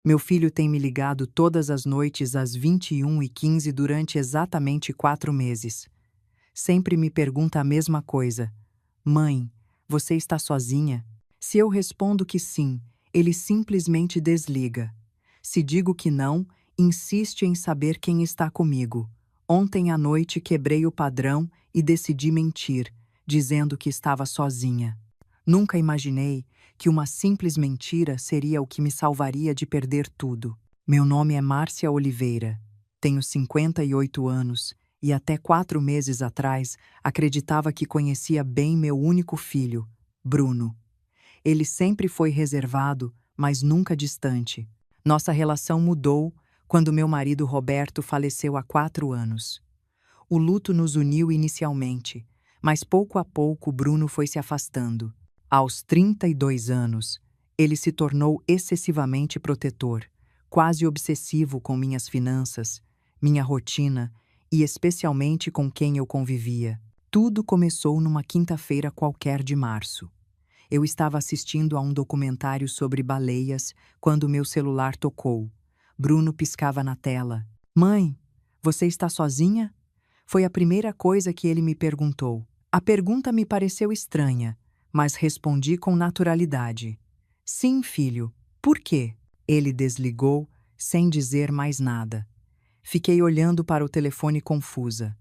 Meu filho tem me ligado todas as noites às 21h15 durante exatamente 4 meses. Sempre me pergunta a mesma coisa. Mãe, você está sozinha? Se eu respondo que sim, ele simplesmente desliga. Se digo que não, insiste em saber quem está comigo. Ontem à noite quebrei o padrão e decidi mentir, dizendo que estava sozinha. Nunca imaginei que uma simples mentira seria o que me salvaria de perder tudo. Meu nome é Márcia Oliveira. Tenho 58 anos e até 4 meses atrás acreditava que conhecia bem meu único filho, Bruno. Ele sempre foi reservado, mas nunca distante. Nossa relação mudou quando meu marido Roberto faleceu há 4 anos. O luto nos uniu inicialmente, mas pouco a pouco Bruno foi se afastando. Aos 32 anos, ele se tornou excessivamente protetor, quase obsessivo com minhas finanças, minha rotina e especialmente com quem eu convivia. Tudo começou numa quinta-feira qualquer de março. Eu estava assistindo a um documentário sobre baleias quando meu celular tocou. Bruno piscava na tela. Mãe, você está sozinha? Foi a primeira coisa que ele me perguntou. A pergunta me pareceu estranha, mas respondi com naturalidade. Sim, filho. Por quê? Ele desligou, sem dizer mais nada. Fiquei olhando para o telefone confusa.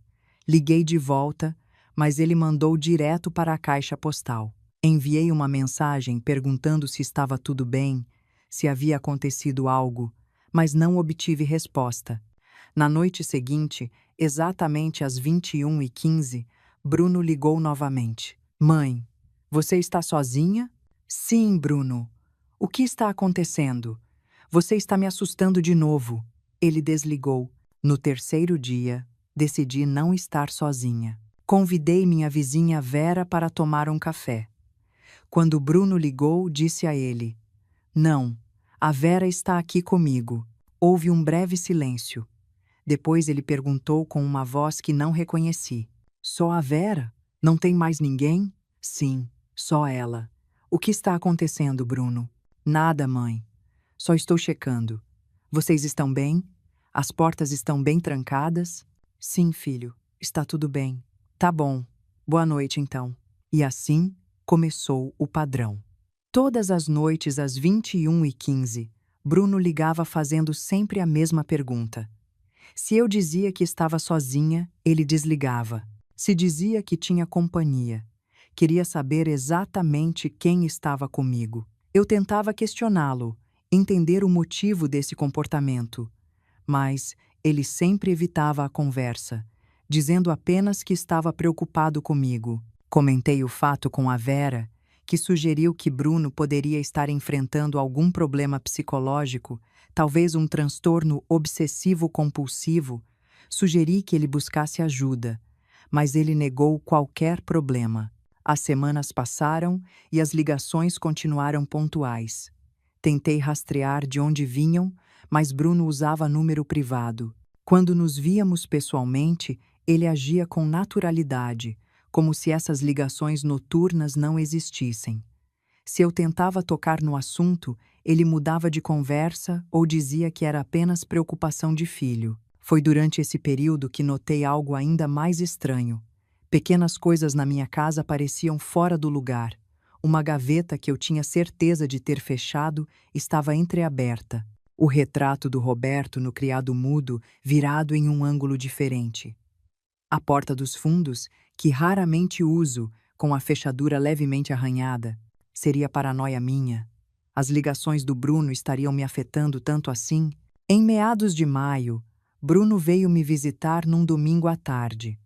Liguei de volta, mas ele mandou direto para a caixa postal. Enviei uma mensagem perguntando se estava tudo bem, se havia acontecido algo, mas não obtive resposta. Na noite seguinte, exatamente às 21h15, Bruno ligou novamente. Mãe, você está sozinha? Sim, Bruno. O que está acontecendo? Você está me assustando de novo. Ele desligou. No terceiro dia, decidi não estar sozinha. Convidei minha vizinha Vera para tomar um café. Quando Bruno ligou, disse a ele: Não, a Vera está aqui comigo. Houve um breve silêncio. Depois ele perguntou com uma voz que não reconheci. Só a Vera? Não tem mais ninguém? Sim, só ela. O que está acontecendo, Bruno? Nada, mãe. Só estou checando. Vocês estão bem? As portas estão bem trancadas? Sim, filho, está tudo bem. Tá bom. Boa noite, então. E assim começou o padrão. Todas as noites às 21h15, Bruno ligava fazendo sempre a mesma pergunta. Se eu dizia que estava sozinha, ele desligava. Se dizia que tinha companhia. Queria saber exatamente quem estava comigo. Eu tentava questioná-lo, entender o motivo desse comportamento. Mas ele sempre evitava a conversa, dizendo apenas que estava preocupado comigo. Comentei o fato com a Vera, que sugeriu que Bruno poderia estar enfrentando algum problema psicológico, talvez um transtorno obsessivo-compulsivo. Sugeri que ele buscasse ajuda, mas ele negou qualquer problema. As semanas passaram e as ligações continuaram pontuais. Tentei rastrear de onde vinham, mas Bruno usava número privado. Quando nos víamos pessoalmente, ele agia com naturalidade, como se essas ligações noturnas não existissem. Se eu tentava tocar no assunto, ele mudava de conversa ou dizia que era apenas preocupação de filho. Foi durante esse período que notei algo ainda mais estranho. Pequenas coisas na minha casa pareciam fora do lugar. Uma gaveta que eu tinha certeza de ter fechado estava entreaberta. O retrato do Roberto no criado mudo virado em um ângulo diferente. A porta dos fundos, que raramente uso, com a fechadura levemente arranhada. Seria paranoia minha? As ligações do Bruno estariam me afetando tanto assim? Em meados de maio, Bruno veio me visitar num domingo à tarde.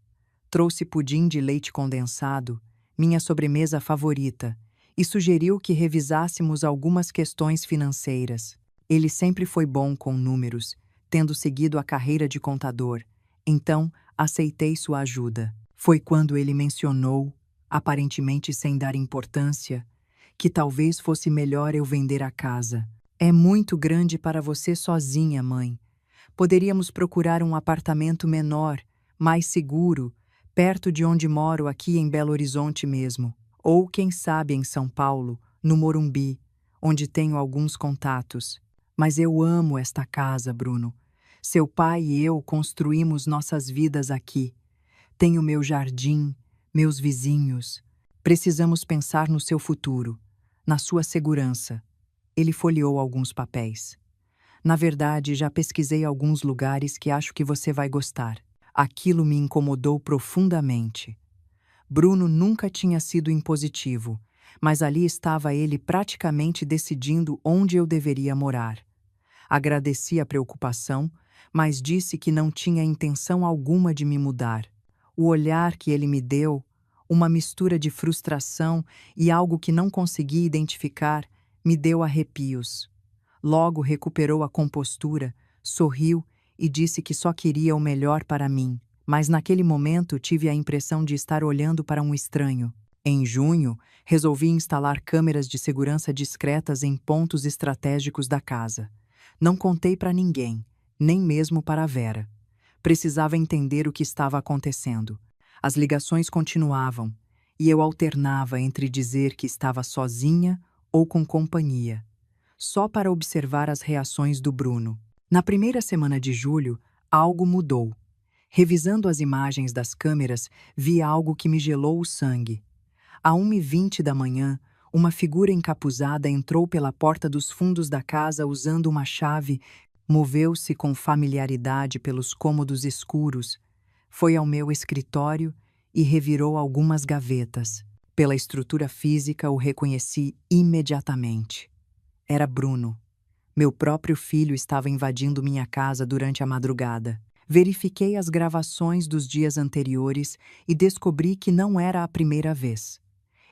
Trouxe pudim de leite condensado, minha sobremesa favorita, e sugeriu que revisássemos algumas questões financeiras. Ele sempre foi bom com números, tendo seguido a carreira de contador, então aceitei sua ajuda. Foi quando ele mencionou, aparentemente sem dar importância, que talvez fosse melhor eu vender a casa. É muito grande para você sozinha, mãe. Poderíamos procurar um apartamento menor, mais seguro, perto de onde moro aqui em Belo Horizonte mesmo. Ou, quem sabe, em São Paulo, no Morumbi, onde tenho alguns contatos. Mas eu amo esta casa, Bruno. Seu pai e eu construímos nossas vidas aqui. Tenho meu jardim, meus vizinhos. Precisamos pensar no seu futuro, na sua segurança. Ele folheou alguns papéis. Na verdade, já pesquisei alguns lugares que acho que você vai gostar. Aquilo me incomodou profundamente. Bruno nunca tinha sido impositivo, mas ali estava ele praticamente decidindo onde eu deveria morar. Agradeci a preocupação, mas disse que não tinha intenção alguma de me mudar. O olhar que ele me deu, uma mistura de frustração e algo que não consegui identificar, me deu arrepios. Logo recuperou a compostura, sorriu e disse que só queria o melhor para mim. Mas naquele momento tive a impressão de estar olhando para um estranho. Em junho, resolvi instalar câmeras de segurança discretas em pontos estratégicos da casa. Não contei para ninguém, nem mesmo para a Vera. Precisava entender o que estava acontecendo. As ligações continuavam, e eu alternava entre dizer que estava sozinha ou com companhia, só para observar as reações do Bruno. Na primeira semana de julho, algo mudou. Revisando as imagens das câmeras, vi algo que me gelou o sangue. À 1h20 da manhã, uma figura encapuzada entrou pela porta dos fundos da casa usando uma chave, moveu-se com familiaridade pelos cômodos escuros, foi ao meu escritório e revirou algumas gavetas. Pela estrutura física, o reconheci imediatamente. Era Bruno. Meu próprio filho estava invadindo minha casa durante a madrugada. Verifiquei as gravações dos dias anteriores e descobri que não era a primeira vez.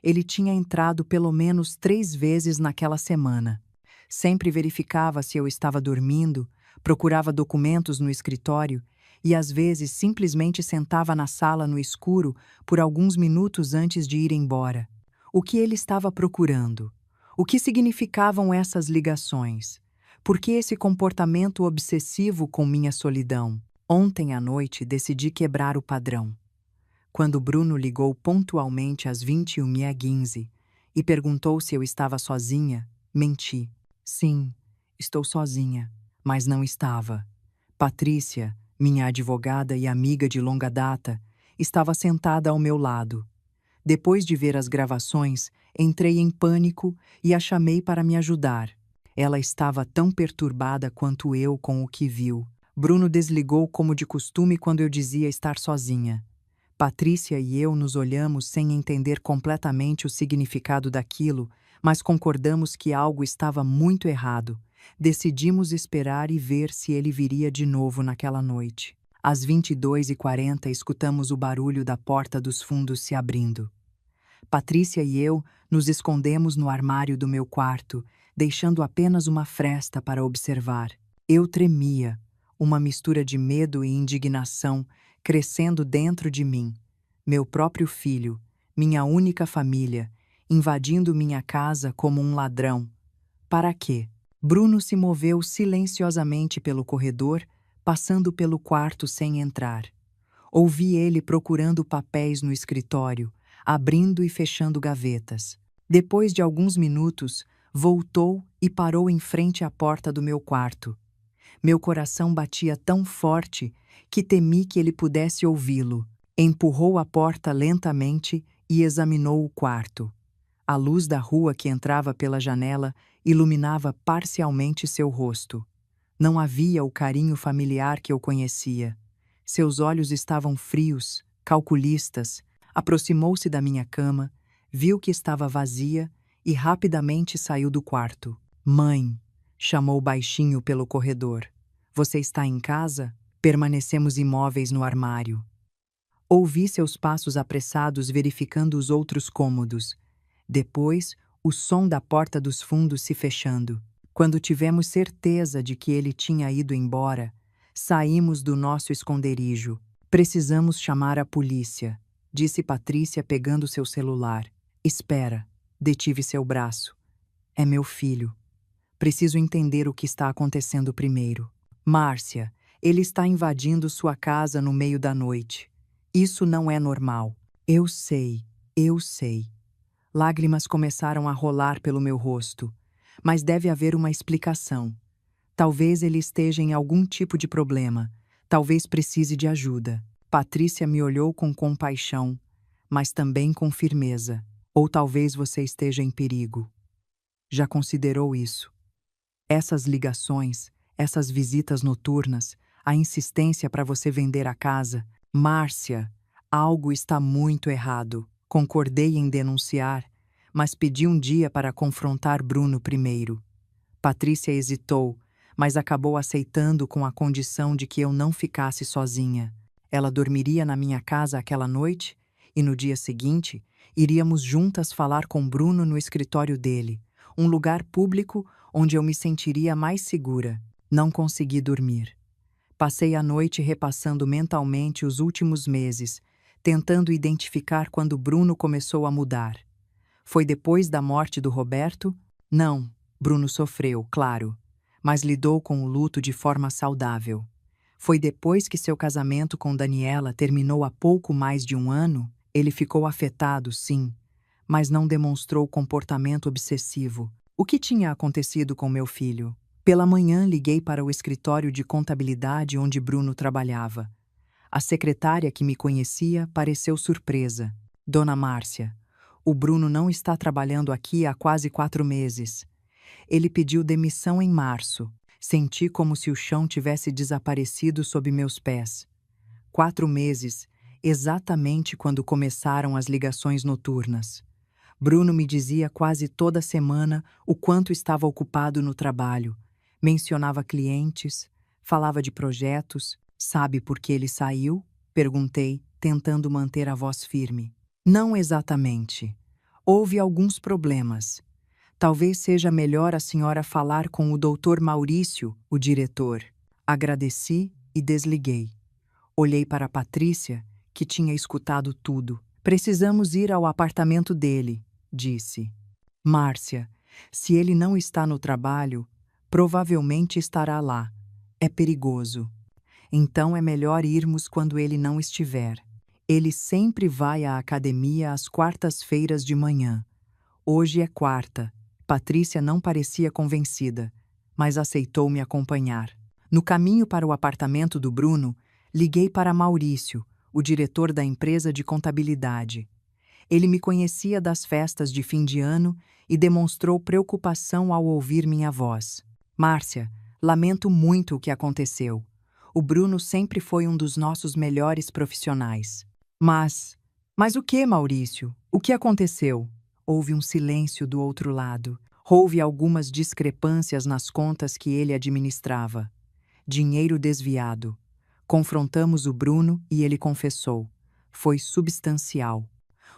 Ele tinha entrado pelo menos 3 vezes naquela semana. Sempre verificava se eu estava dormindo, procurava documentos no escritório e às vezes simplesmente sentava na sala no escuro por alguns minutos antes de ir embora. O que ele estava procurando? O que significavam essas ligações? Por que esse comportamento obsessivo com minha solidão? Ontem à noite decidi quebrar o padrão. Quando Bruno ligou pontualmente às 21h15 e perguntou se eu estava sozinha, menti. Sim, estou sozinha, mas não estava. Patrícia, minha advogada e amiga de longa data, estava sentada ao meu lado. Depois de ver as gravações, entrei em pânico e a chamei para me ajudar. Ela estava tão perturbada quanto eu com o que viu. Bruno desligou como de costume quando eu dizia estar sozinha. Patrícia e eu nos olhamos sem entender completamente o significado daquilo, mas concordamos que algo estava muito errado. Decidimos esperar e ver se ele viria de novo naquela noite. Às 22h40 escutamos o barulho da porta dos fundos se abrindo. Patrícia e eu nos escondemos no armário do meu quarto, deixando apenas uma fresta para observar. Eu tremia, uma mistura de medo e indignação crescendo dentro de mim. Meu próprio filho, minha única família, invadindo minha casa como um ladrão. Para quê? Bruno se moveu silenciosamente pelo corredor, passando pelo quarto sem entrar. Ouvi ele procurando papéis no escritório, abrindo e fechando gavetas. Depois de alguns minutos, voltou e parou em frente à porta do meu quarto. Meu coração batia tão forte que temi que ele pudesse ouvi-lo. Empurrou a porta lentamente e examinou o quarto. A luz da rua que entrava pela janela iluminava parcialmente seu rosto. Não havia o carinho familiar que eu conhecia. Seus olhos estavam frios, calculistas. Aproximou-se da minha cama, viu que estava vazia e rapidamente saiu do quarto. Mãe, chamou baixinho pelo corredor. Você está em casa? Permanecemos imóveis no armário. Ouvi seus passos apressados verificando os outros cômodos. Depois, o som da porta dos fundos se fechando. Quando tivemos certeza de que ele tinha ido embora, saímos do nosso esconderijo. Precisamos chamar a polícia, disse Patrícia pegando seu celular. Espera, detive seu braço. É meu filho. Preciso entender o que está acontecendo primeiro. Márcia, ele está invadindo sua casa no meio da noite. Isso não é normal. Eu sei, eu sei. Lágrimas começaram a rolar pelo meu rosto. Mas deve haver uma explicação. Talvez ele esteja em algum tipo de problema. Talvez precise de ajuda. Patrícia me olhou com compaixão, mas também com firmeza. Ou talvez você esteja em perigo. Já considerou isso? Essas ligações, essas visitas noturnas, a insistência para você vender a casa. Márcia, algo está muito errado. Concordei em denunciar, mas pedi um dia para confrontar Bruno primeiro. Patrícia hesitou, mas acabou aceitando com a condição de que eu não ficasse sozinha. Ela dormiria na minha casa aquela noite e no dia seguinte iríamos juntas falar com Bruno no escritório dele, um lugar público onde eu me sentiria mais segura. Não consegui dormir. Passei a noite repassando mentalmente os últimos meses, tentando identificar quando Bruno começou a mudar. Foi depois da morte do Roberto? Não, Bruno sofreu, claro, mas lidou com o luto de forma saudável. Foi depois que seu casamento com Daniela terminou há pouco mais de um ano? Ele ficou afetado, sim, mas não demonstrou comportamento obsessivo. O que tinha acontecido com meu filho? Pela manhã liguei para o escritório de contabilidade onde Bruno trabalhava. A secretária que me conhecia pareceu surpresa. Dona Márcia, o Bruno não está trabalhando aqui há quase 4 meses. Ele pediu demissão em março. Senti como se o chão tivesse desaparecido sob meus pés. 4 meses, exatamente quando começaram as ligações noturnas. Bruno me dizia quase toda semana o quanto estava ocupado no trabalho. Mencionava clientes, falava de projetos. Sabe por que ele saiu? Perguntei, tentando manter a voz firme. Não exatamente. Houve alguns problemas. Talvez seja melhor a senhora falar com o Dr. Maurício, o diretor. Agradeci e desliguei. Olhei para Patrícia, que tinha escutado tudo. Precisamos ir ao apartamento dele, disse. Márcia, se ele não está no trabalho, provavelmente estará lá. É perigoso. Então é melhor irmos quando ele não estiver. Ele sempre vai à academia às quartas-feiras de manhã. Hoje é quarta. Patrícia não parecia convencida, mas aceitou me acompanhar. No caminho para o apartamento do Bruno, liguei para Maurício, o diretor da empresa de contabilidade. Ele me conhecia das festas de fim de ano e demonstrou preocupação ao ouvir minha voz. Márcia, lamento muito o que aconteceu. O Bruno sempre foi um dos nossos melhores profissionais. Mas o que, Maurício? O que aconteceu? Houve um silêncio do outro lado. Houve algumas discrepâncias nas contas que ele administrava. Dinheiro desviado. Confrontamos o Bruno e ele confessou. Foi substancial.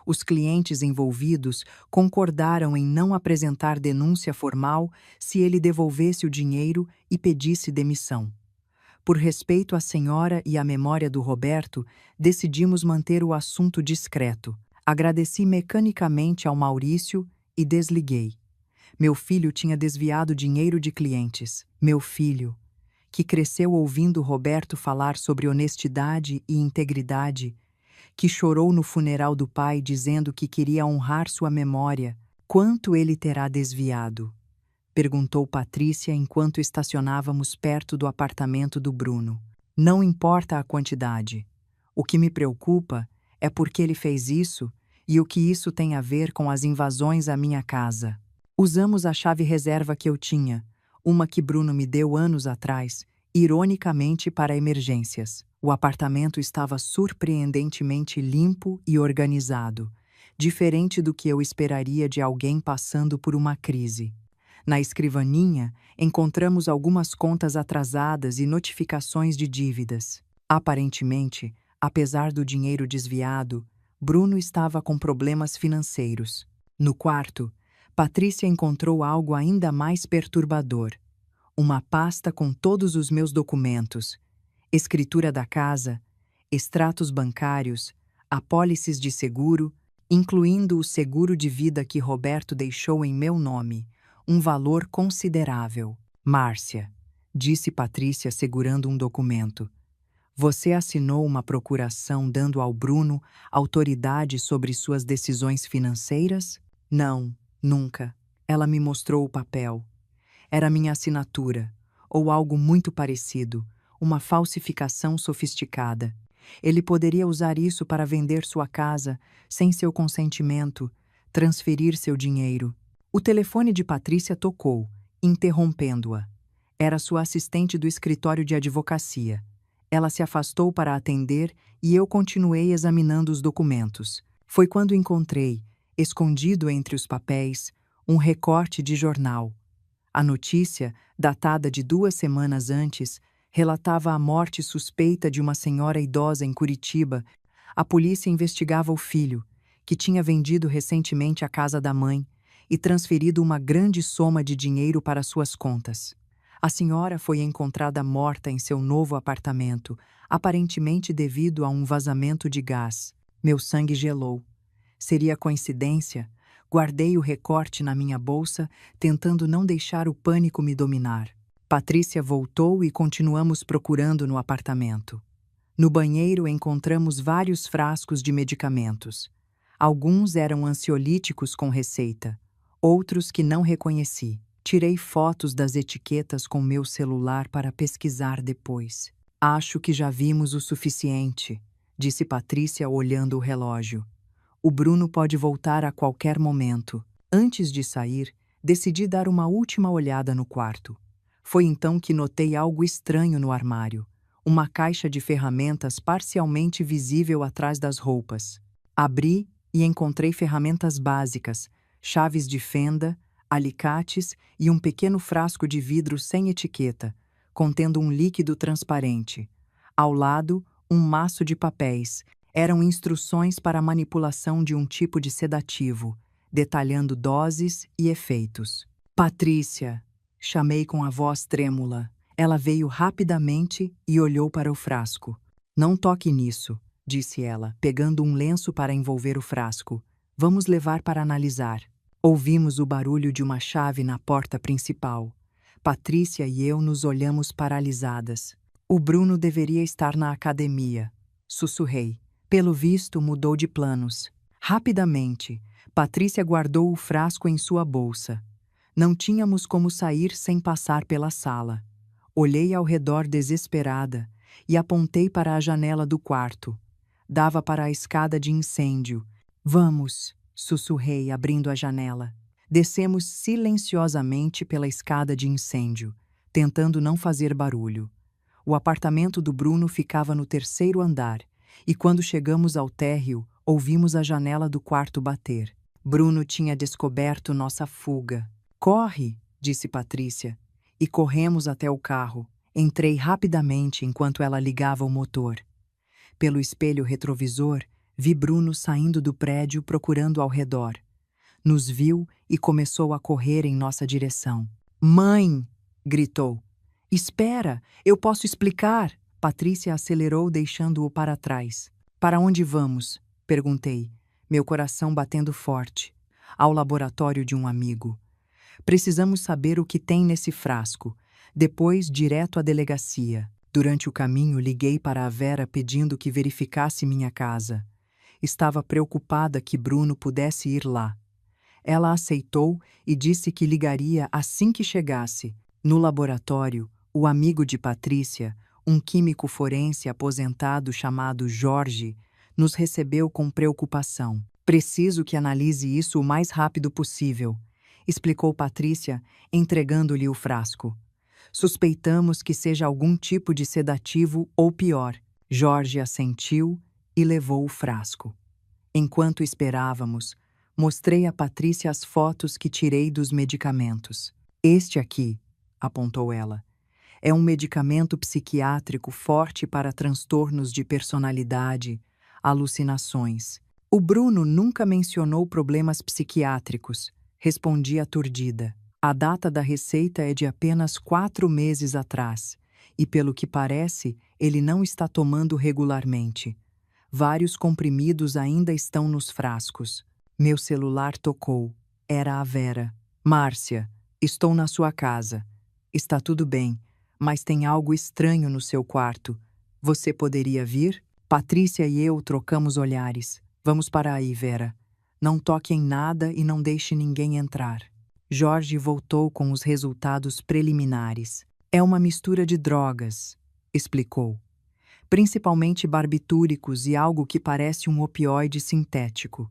Os clientes envolvidos concordaram em não apresentar denúncia formal se ele devolvesse o dinheiro e pedisse demissão. Por respeito à senhora e à memória do Roberto, decidimos manter o assunto discreto. Agradeci mecanicamente ao Maurício e desliguei. Meu filho tinha desviado dinheiro de clientes. Meu filho, que cresceu ouvindo Roberto falar sobre honestidade e integridade, que chorou no funeral do pai dizendo que queria honrar sua memória. Quanto ele terá desviado? Perguntou Patrícia enquanto estacionávamos perto do apartamento do Bruno. Não importa a quantidade. O que me preocupa é porque ele fez isso e o que isso tem a ver com as invasões à minha casa. Usamos a chave reserva que eu tinha, uma que Bruno me deu anos atrás, ironicamente para emergências. O apartamento estava surpreendentemente limpo e organizado, diferente do que eu esperaria de alguém passando por uma crise. Na escrivaninha, encontramos algumas contas atrasadas e notificações de dívidas. Aparentemente, apesar do dinheiro desviado, Bruno estava com problemas financeiros. No quarto, Patrícia encontrou algo ainda mais perturbador. Uma pasta com todos os meus documentos, escritura da casa, extratos bancários, apólices de seguro, incluindo o seguro de vida que Roberto deixou em meu nome, um valor considerável. Márcia, disse Patrícia segurando um documento. Você assinou uma procuração dando ao Bruno autoridade sobre suas decisões financeiras? Não, nunca. Ela me mostrou o papel. Era minha assinatura. ou algo muito parecido, uma falsificação sofisticada. Ele poderia usar isso para vender sua casa sem seu consentimento, transferir seu dinheiro. O telefone de Patrícia tocou, interrompendo-a. Era sua assistente do escritório de advocacia. Ela se afastou para atender e eu continuei examinando os documentos. Foi quando encontrei, escondido entre os papéis, um recorte de jornal. A notícia, datada de 2 semanas antes, relatava a morte suspeita de uma senhora idosa em Curitiba. A polícia investigava o filho, que tinha vendido recentemente a casa da mãe e transferido uma grande soma de dinheiro para suas contas. A senhora foi encontrada morta em seu novo apartamento, aparentemente devido a um vazamento de gás. Meu sangue gelou. Seria coincidência? Guardei o recorte na minha bolsa, tentando não deixar o pânico me dominar. Patrícia voltou e continuamos procurando no apartamento. No banheiro encontramos vários frascos de medicamentos. Alguns eram ansiolíticos com receita, outros que não reconheci. Tirei fotos das etiquetas com meu celular para pesquisar depois. Acho que já vimos o suficiente, disse Patrícia olhando o relógio. O Bruno pode voltar a qualquer momento. Antes de sair, decidi dar uma última olhada no quarto. Foi então que notei algo estranho no armário. Uma caixa de ferramentas parcialmente visível atrás das roupas. Abri e encontrei ferramentas básicas, chaves de fenda, alicates e um pequeno frasco de vidro sem etiqueta, contendo um líquido transparente. Ao lado, um maço de papéis. Eram instruções para a manipulação de um tipo de sedativo, detalhando doses e efeitos. Patrícia, chamei com a voz trêmula. Ela veio rapidamente e olhou para o frasco. Não toque nisso, disse ela, pegando um lenço para envolver o frasco. Vamos levar para analisar. Ouvimos o barulho de uma chave na porta principal. Patrícia e eu nos olhamos paralisadas. O Bruno deveria estar na academia, sussurrei. Pelo visto, mudou de planos. Rapidamente, Patrícia guardou o frasco em sua bolsa. Não tínhamos como sair sem passar pela sala. Olhei ao redor desesperada e apontei para a janela do quarto. Dava para a escada de incêndio. Vamos, sussurrei, abrindo a janela. Descemos silenciosamente pela escada de incêndio, tentando não fazer barulho. O apartamento do Bruno ficava no 3º andar, e quando chegamos ao térreo, ouvimos a janela do quarto bater. Bruno tinha descoberto nossa fuga. Corre, disse Patrícia, e corremos até o carro. Entrei rapidamente enquanto ela ligava o motor. Pelo espelho retrovisor, vi Bruno saindo do prédio procurando ao redor. Nos viu e começou a correr em nossa direção. Mãe! Gritou. Espera, eu posso explicar! Patrícia acelerou, deixando-o para trás. Para onde vamos? Perguntei, meu coração batendo forte. Ao laboratório de um amigo. Precisamos saber o que tem nesse frasco. Depois, direto à delegacia. Durante o caminho, liguei para a Vera pedindo que verificasse minha casa. Estava preocupada que Bruno pudesse ir lá. Ela aceitou e disse que ligaria assim que chegasse. No laboratório, o amigo de Patrícia, um químico forense aposentado chamado Jorge, nos recebeu com preocupação. Preciso que analise isso o mais rápido possível, explicou Patrícia, entregando-lhe o frasco. Suspeitamos que seja algum tipo de sedativo ou pior. Jorge assentiu e levou o frasco. Enquanto esperávamos, mostrei a Patrícia as fotos que tirei dos medicamentos. Este aqui, apontou ela, é um medicamento psiquiátrico forte para transtornos de personalidade, alucinações. O Bruno nunca mencionou problemas psiquiátricos, respondi aturdida. A data da receita é de apenas 4 meses atrás, e pelo que parece, ele não está tomando regularmente. Vários comprimidos ainda estão nos frascos. Meu celular tocou. Era a Vera. Márcia, estou na sua casa. Está tudo bem, mas tem algo estranho no seu quarto. Você poderia vir? Patrícia e eu trocamos olhares. Vamos para aí, Vera. Não toque em nada e não deixe ninguém entrar. Jorge voltou com os resultados preliminares. É uma mistura de drogas, explicou. Principalmente barbitúricos e algo que parece um opioide sintético.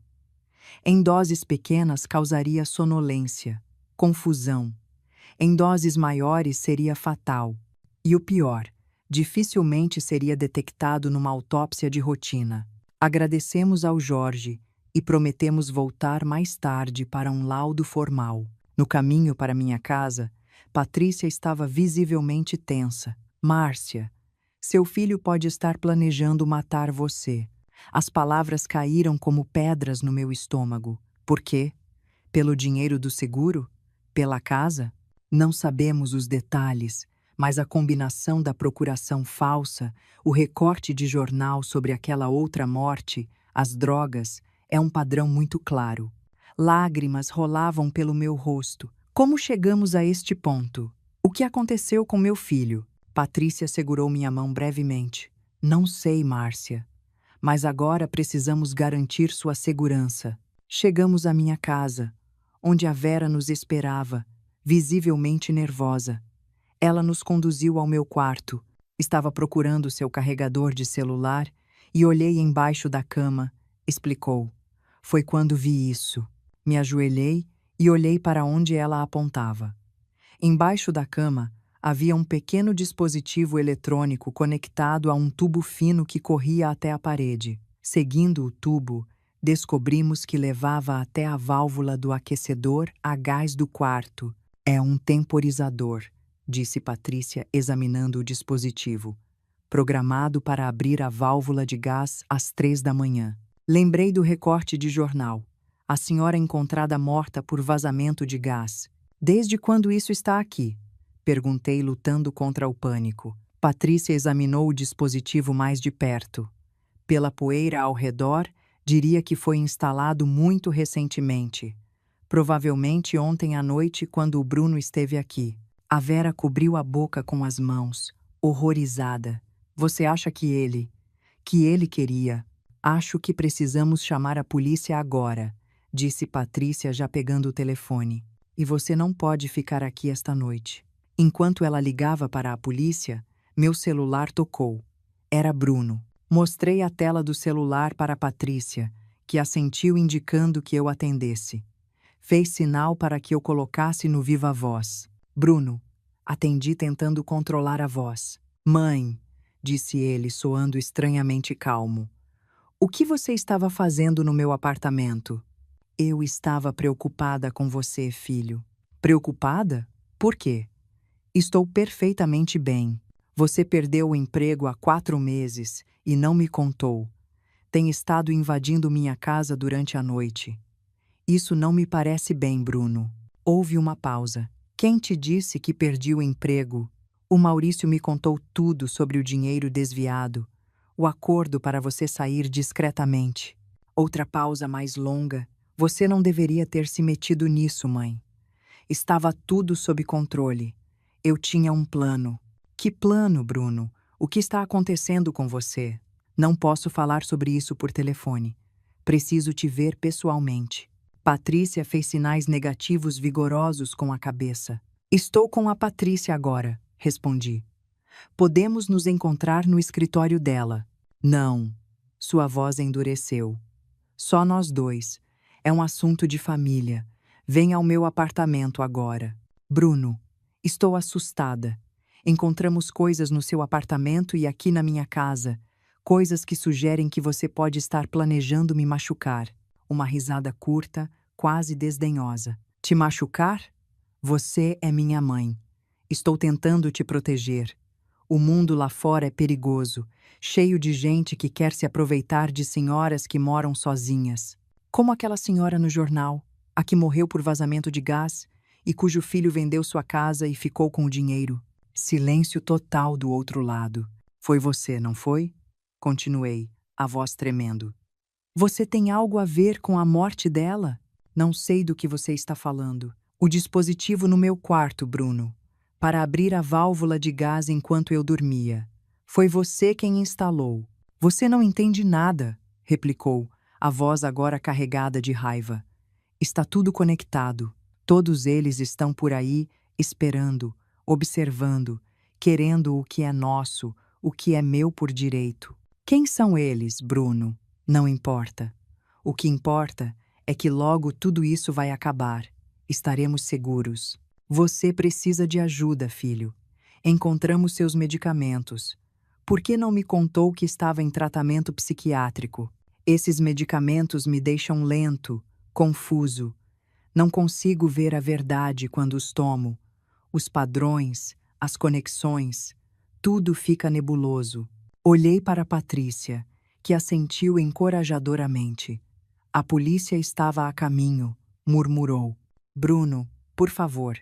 Em doses pequenas causaria sonolência, confusão. Em doses maiores seria fatal. E o pior, dificilmente seria detectado numa autópsia de rotina. Agradecemos ao Jorge e prometemos voltar mais tarde para um laudo formal. No caminho para minha casa, Patrícia estava visivelmente tensa. Márcia, seu filho pode estar planejando matar você. As palavras caíram como pedras no meu estômago. Por quê? Pelo dinheiro do seguro? Pela casa? Não sabemos os detalhes, mas a combinação da procuração falsa, o recorte de jornal sobre aquela outra morte, as drogas, é um padrão muito claro. Lágrimas rolavam pelo meu rosto. Como chegamos a este ponto? O que aconteceu com meu filho? Patrícia segurou minha mão brevemente. Não sei, Márcia. Mas agora precisamos garantir sua segurança. Chegamos à minha casa, onde a Vera nos esperava, visivelmente nervosa. Ela nos conduziu ao meu quarto. Estava procurando seu carregador de celular e olhei embaixo da cama, explicou. Foi quando vi isso. Me ajoelhei e olhei para onde ela apontava. Embaixo da cama havia um pequeno dispositivo eletrônico conectado a um tubo fino que corria até a parede. Seguindo o tubo, descobrimos que levava até a válvula do aquecedor a gás do quarto. É um temporizador, disse Patrícia examinando o dispositivo, programado para abrir a válvula de gás às 3 da manhã. Lembrei do recorte de jornal. A senhora encontrada morta por vazamento de gás. Desde quando isso está aqui? Perguntei, lutando contra o pânico. Patrícia examinou o dispositivo mais de perto. Pela poeira ao redor, diria que foi instalado muito recentemente. Provavelmente ontem à noite, quando o Bruno esteve aqui. A Vera cobriu a boca com as mãos, horrorizada. Você acha que ele queria? Acho que precisamos chamar a polícia agora, disse Patrícia já pegando o telefone. E você não pode ficar aqui esta noite. Enquanto ela ligava para a polícia, meu celular tocou. Era Bruno. Mostrei a tela do celular para Patrícia, que assentiu indicando que eu atendesse. Fez sinal para que eu colocasse no viva voz. Bruno, atendi tentando controlar a voz. Mãe, disse ele, soando estranhamente calmo. O que você estava fazendo no meu apartamento? Eu estava preocupada com você, filho. Preocupada? Por quê? Estou perfeitamente bem. Você perdeu o emprego há 4 meses e não me contou. Tem estado invadindo minha casa durante a noite. Isso não me parece bem, Bruno. Houve uma pausa. Quem te disse que perdi o emprego? O Maurício me contou tudo sobre o dinheiro desviado, o acordo para você sair discretamente. Outra pausa mais longa. Você não deveria ter se metido nisso, mãe. Estava tudo sob controle. Eu tinha um plano. Que plano, Bruno? O que está acontecendo com você? Não posso falar sobre isso por telefone. Preciso te ver pessoalmente. Patrícia fez sinais negativos vigorosos com a cabeça. Estou com a Patrícia agora, respondi. Podemos nos encontrar no escritório dela. Não. Sua voz endureceu. Só nós dois. É um assunto de família. Venha ao meu apartamento agora. Bruno, estou assustada. Encontramos coisas no seu apartamento e aqui na minha casa. Coisas que sugerem que você pode estar planejando me machucar. Uma risada curta, quase desdenhosa. Te machucar? Você é minha mãe. Estou tentando te proteger. O mundo lá fora é perigoso, cheio de gente que quer se aproveitar de senhoras que moram sozinhas. Como aquela senhora no jornal, a que morreu por vazamento de gás e cujo filho vendeu sua casa e ficou com o dinheiro. Silêncio total do outro lado. Foi você, não foi? Continuei, a voz tremendo. Você tem algo a ver com a morte dela? Não sei do que você está falando. O dispositivo no meu quarto, Bruno, para abrir a válvula de gás enquanto eu dormia. Foi você quem instalou. Você não entende nada, replicou, a voz agora carregada de raiva. Está tudo conectado. Todos eles estão por aí, esperando, observando, querendo o que é nosso, o que é meu por direito. Quem são eles, Bruno? Não importa. O que importa é que logo tudo isso vai acabar. Estaremos seguros. Você precisa de ajuda, filho. Encontramos seus medicamentos. Por que não me contou que estava em tratamento psiquiátrico? Esses medicamentos me deixam lento, confuso. Não consigo ver a verdade quando os tomo. Os padrões, as conexões, tudo fica nebuloso. Olhei para Patrícia, que assentiu encorajadoramente. A polícia estava a caminho, murmurou. Bruno, por favor,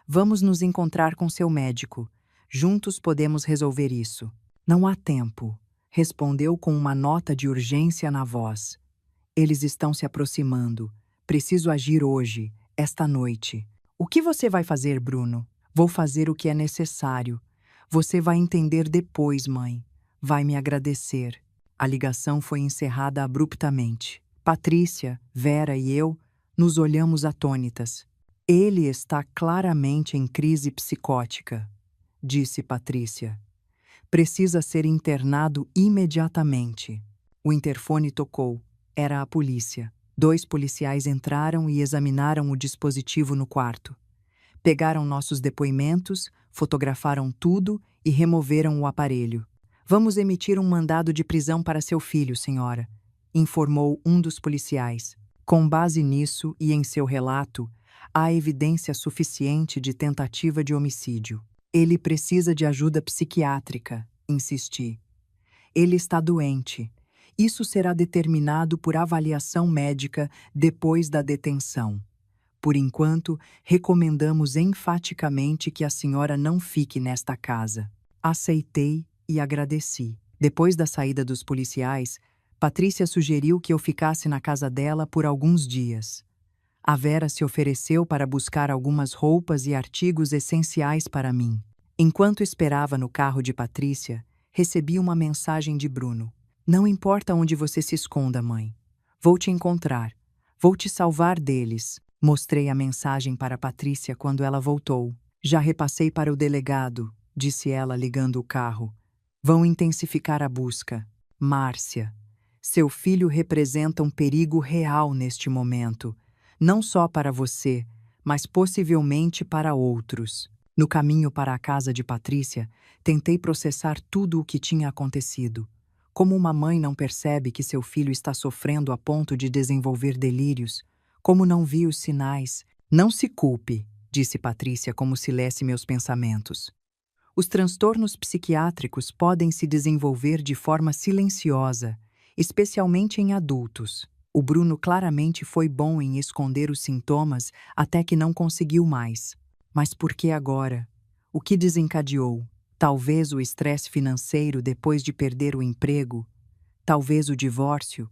vamos nos encontrar com seu médico. Juntos podemos resolver isso. Não há tempo, respondeu com uma nota de urgência na voz. Eles estão se aproximando. Preciso agir hoje, esta noite. O que você vai fazer, Bruno? Vou fazer o que é necessário. Você vai entender depois, mãe. Vai me agradecer. A ligação foi encerrada abruptamente. Patrícia, Vera e eu nos olhamos atônitas. Ele está claramente em crise psicótica, disse Patrícia. Precisa ser internado imediatamente. O interfone tocou. Era a polícia. 2 policiais entraram e examinaram o dispositivo no quarto. Pegaram nossos depoimentos, fotografaram tudo e removeram o aparelho. Vamos emitir um mandado de prisão para seu filho, senhora, informou um dos policiais. Com base nisso e em seu relato, há evidência suficiente de tentativa de homicídio. Ele precisa de ajuda psiquiátrica, insisti. Ele está doente. Isso será determinado por avaliação médica depois da detenção. Por enquanto, recomendamos enfaticamente que a senhora não fique nesta casa. Aceitei e agradeci. Depois da saída dos policiais, Patrícia sugeriu que eu ficasse na casa dela por alguns dias. A Vera se ofereceu para buscar algumas roupas e artigos essenciais para mim. Enquanto esperava no carro de Patrícia, recebi uma mensagem de Bruno. Não importa onde você se esconda, mãe. Vou te encontrar. Vou te salvar deles. Mostrei a mensagem para Patrícia quando ela voltou. Já repassei para o delegado, disse ela ligando o carro. Vão intensificar a busca. Márcia, seu filho representa um perigo real neste momento. Não só para você, mas possivelmente para outros. No caminho para a casa de Patrícia, tentei processar tudo o que tinha acontecido. Como uma mãe não percebe que seu filho está sofrendo a ponto de desenvolver delírios? Como não vi os sinais? Não se culpe, disse Patrícia como se lesse meus pensamentos. Os transtornos psiquiátricos podem se desenvolver de forma silenciosa, especialmente em adultos. O Bruno claramente foi bom em esconder os sintomas até que não conseguiu mais. Mas por que agora? O que desencadeou? Talvez o estresse financeiro depois de perder o emprego? Talvez o divórcio?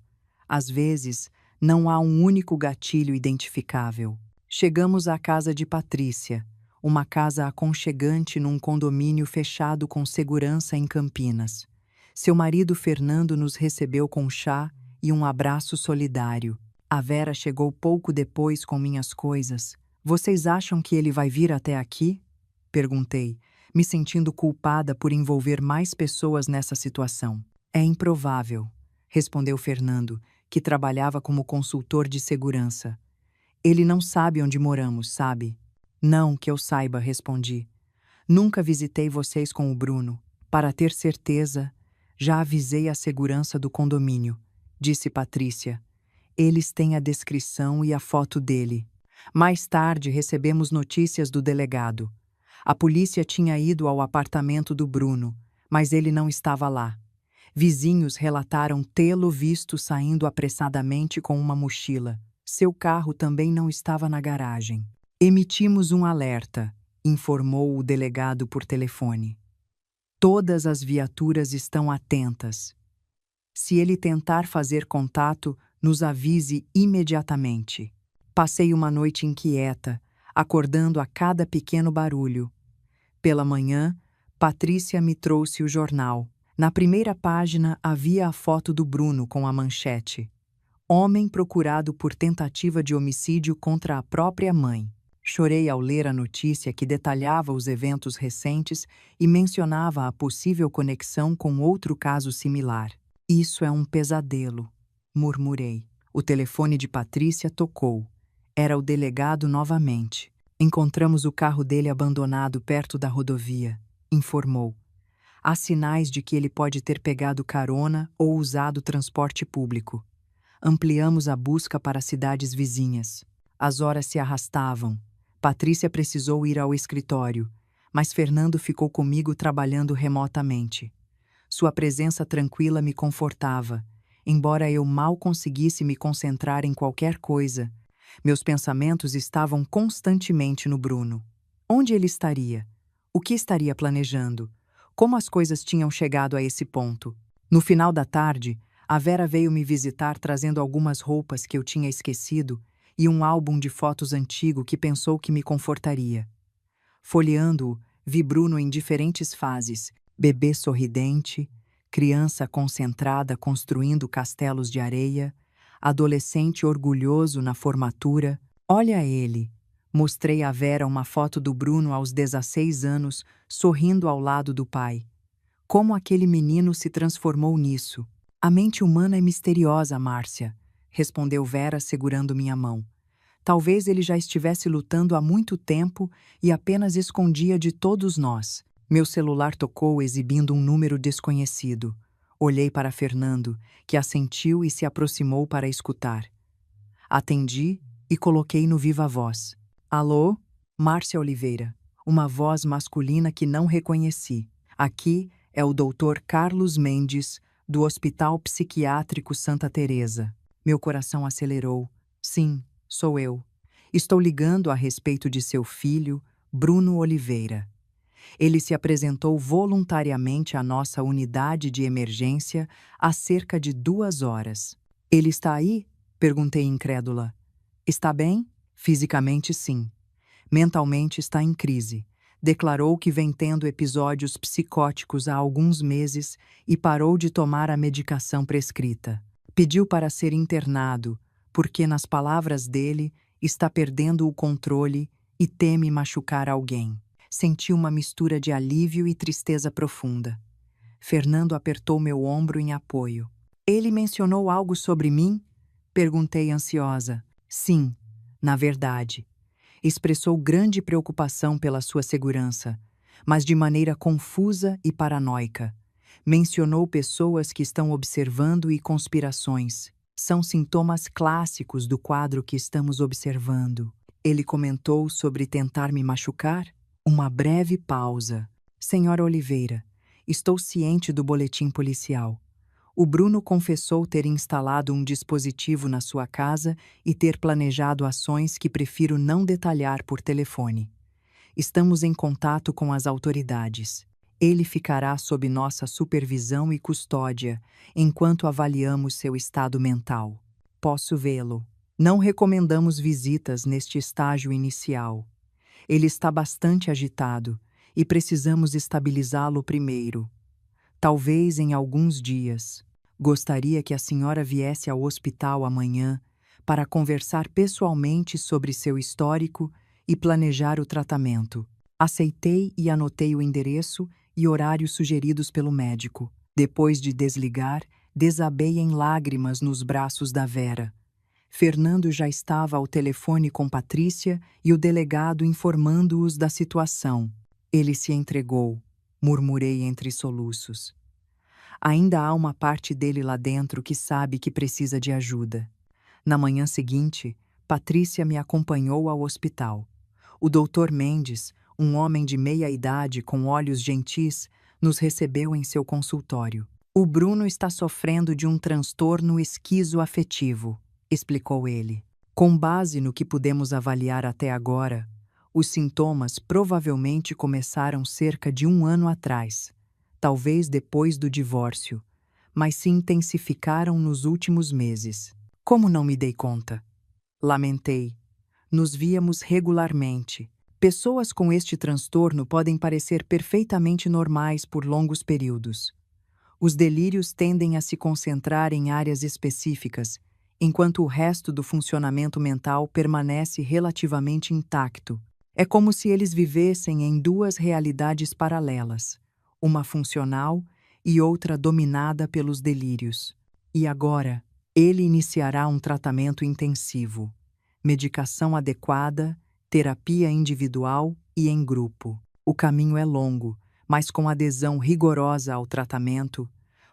Às vezes, não há um único gatilho identificável. Chegamos à casa de Patrícia, uma casa aconchegante num condomínio fechado com segurança em Campinas. Seu marido Fernando nos recebeu com chá e um abraço solidário. A Vera chegou pouco depois com minhas coisas. Vocês acham que ele vai vir até aqui? Perguntei, me sentindo culpada por envolver mais pessoas nessa situação. É improvável, respondeu Fernando, que trabalhava como consultor de segurança. Ele não sabe onde moramos, sabe? Não, que eu saiba, respondi. Nunca visitei vocês com o Bruno. Para ter certeza, já avisei a segurança do condomínio, disse Patrícia. Eles têm a descrição e a foto dele. Mais tarde recebemos notícias do delegado. A polícia tinha ido ao apartamento do Bruno, mas ele não estava lá. Vizinhos relataram tê-lo visto saindo apressadamente com uma mochila. Seu carro também não estava na garagem. Emitimos um alerta, informou o delegado por telefone. Todas as viaturas estão atentas. Se ele tentar fazer contato, nos avise imediatamente. Passei uma noite inquieta, acordando a cada pequeno barulho. Pela manhã, Patrícia me trouxe o jornal. Na primeira página havia a foto do Bruno com a manchete: Homem procurado por tentativa de homicídio contra a própria mãe. Chorei ao ler a notícia que detalhava os eventos recentes e mencionava a possível conexão com outro caso similar. Isso é um pesadelo, murmurei. O telefone de Patrícia tocou. Era o delegado novamente. Encontramos o carro dele abandonado perto da rodovia, informou. Há sinais de que ele pode ter pegado carona ou usado transporte público. Ampliamos a busca para cidades vizinhas. As horas se arrastavam. Patrícia precisou ir ao escritório, mas Fernando ficou comigo trabalhando remotamente. Sua presença tranquila me confortava, embora eu mal conseguisse me concentrar em qualquer coisa. Meus pensamentos estavam constantemente no Bruno. Onde ele estaria? O que estaria planejando? Como as coisas tinham chegado a esse ponto? No final da tarde, a Vera veio me visitar trazendo algumas roupas que eu tinha esquecido e um álbum de fotos antigo que pensou que me confortaria. Folheando-o, vi Bruno em diferentes fases: bebê sorridente, criança concentrada construindo castelos de areia, adolescente orgulhoso na formatura. Olha ele! Mostrei a Vera uma foto do Bruno aos 16 anos, sorrindo ao lado do pai. Como aquele menino se transformou nisso? A mente humana é misteriosa, Márcia, respondeu Vera segurando minha mão. Talvez ele já estivesse lutando há muito tempo e apenas escondia de todos nós. Meu celular tocou exibindo um número desconhecido. Olhei para Fernando, que assentiu e se aproximou para escutar. Atendi e coloquei no viva voz. Alô? Márcia Oliveira. Uma voz masculina que não reconheci. Aqui é o Dr. Carlos Mendes, do Hospital Psiquiátrico Santa Teresa. Meu coração acelerou. Sim, sou eu. Estou ligando a respeito de seu filho, Bruno Oliveira. Ele se apresentou voluntariamente à nossa unidade de emergência há cerca de 2 horas. Ele está aí? Perguntei incrédula. Está bem? Fisicamente, sim. Mentalmente está em crise. Declarou que vem tendo episódios psicóticos há alguns meses e parou de tomar a medicação prescrita. Pediu para ser internado, porque, nas palavras dele, está perdendo o controle e teme machucar alguém. Senti uma mistura de alívio e tristeza profunda. Fernando apertou meu ombro em apoio. Ele mencionou algo sobre mim? Perguntei ansiosa. Sim, na verdade. Expressou grande preocupação pela sua segurança, mas de maneira confusa e paranoica. Mencionou pessoas que estão observando e conspirações. São sintomas clássicos do quadro que estamos observando. Ele comentou sobre tentar me machucar? Uma breve pausa. Senhora Oliveira, estou ciente do boletim policial. O Bruno confessou ter instalado um dispositivo na sua casa e ter planejado ações que prefiro não detalhar por telefone. Estamos em contato com as autoridades. Ele ficará sob nossa supervisão e custódia, enquanto avaliamos seu estado mental. Posso vê-lo. Não recomendamos visitas neste estágio inicial. Ele está bastante agitado e precisamos estabilizá-lo primeiro. Talvez em alguns dias. Gostaria que a senhora viesse ao hospital amanhã para conversar pessoalmente sobre seu histórico e planejar o tratamento. Aceitei e anotei o endereço e horário sugeridos pelo médico. Depois de desligar, desabei em lágrimas nos braços da Vera. Fernando já estava ao telefone com Patrícia e o delegado informando-os da situação. Ele se entregou, murmurei entre soluços. Ainda há uma parte dele lá dentro que sabe que precisa de ajuda. Na manhã seguinte, Patrícia me acompanhou ao hospital. O Dr. Mendes, um homem de meia idade com olhos gentis, nos recebeu em seu consultório. O Bruno está sofrendo de um transtorno esquizoafetivo, explicou ele. Com base no que pudemos avaliar até agora, os sintomas provavelmente começaram cerca de 1 ano atrás, talvez depois do divórcio, mas se intensificaram nos últimos meses. Como não me dei conta? Lamentei. Nos víamos regularmente. Pessoas com este transtorno podem parecer perfeitamente normais por longos períodos. Os delírios tendem a se concentrar em áreas específicas, enquanto o resto do funcionamento mental permanece relativamente intacto. É como se eles vivessem em duas realidades paralelas, uma funcional e outra dominada pelos delírios. E agora, ele iniciará um tratamento intensivo, medicação adequada, terapia individual e em grupo. O caminho é longo, mas com adesão rigorosa ao tratamento,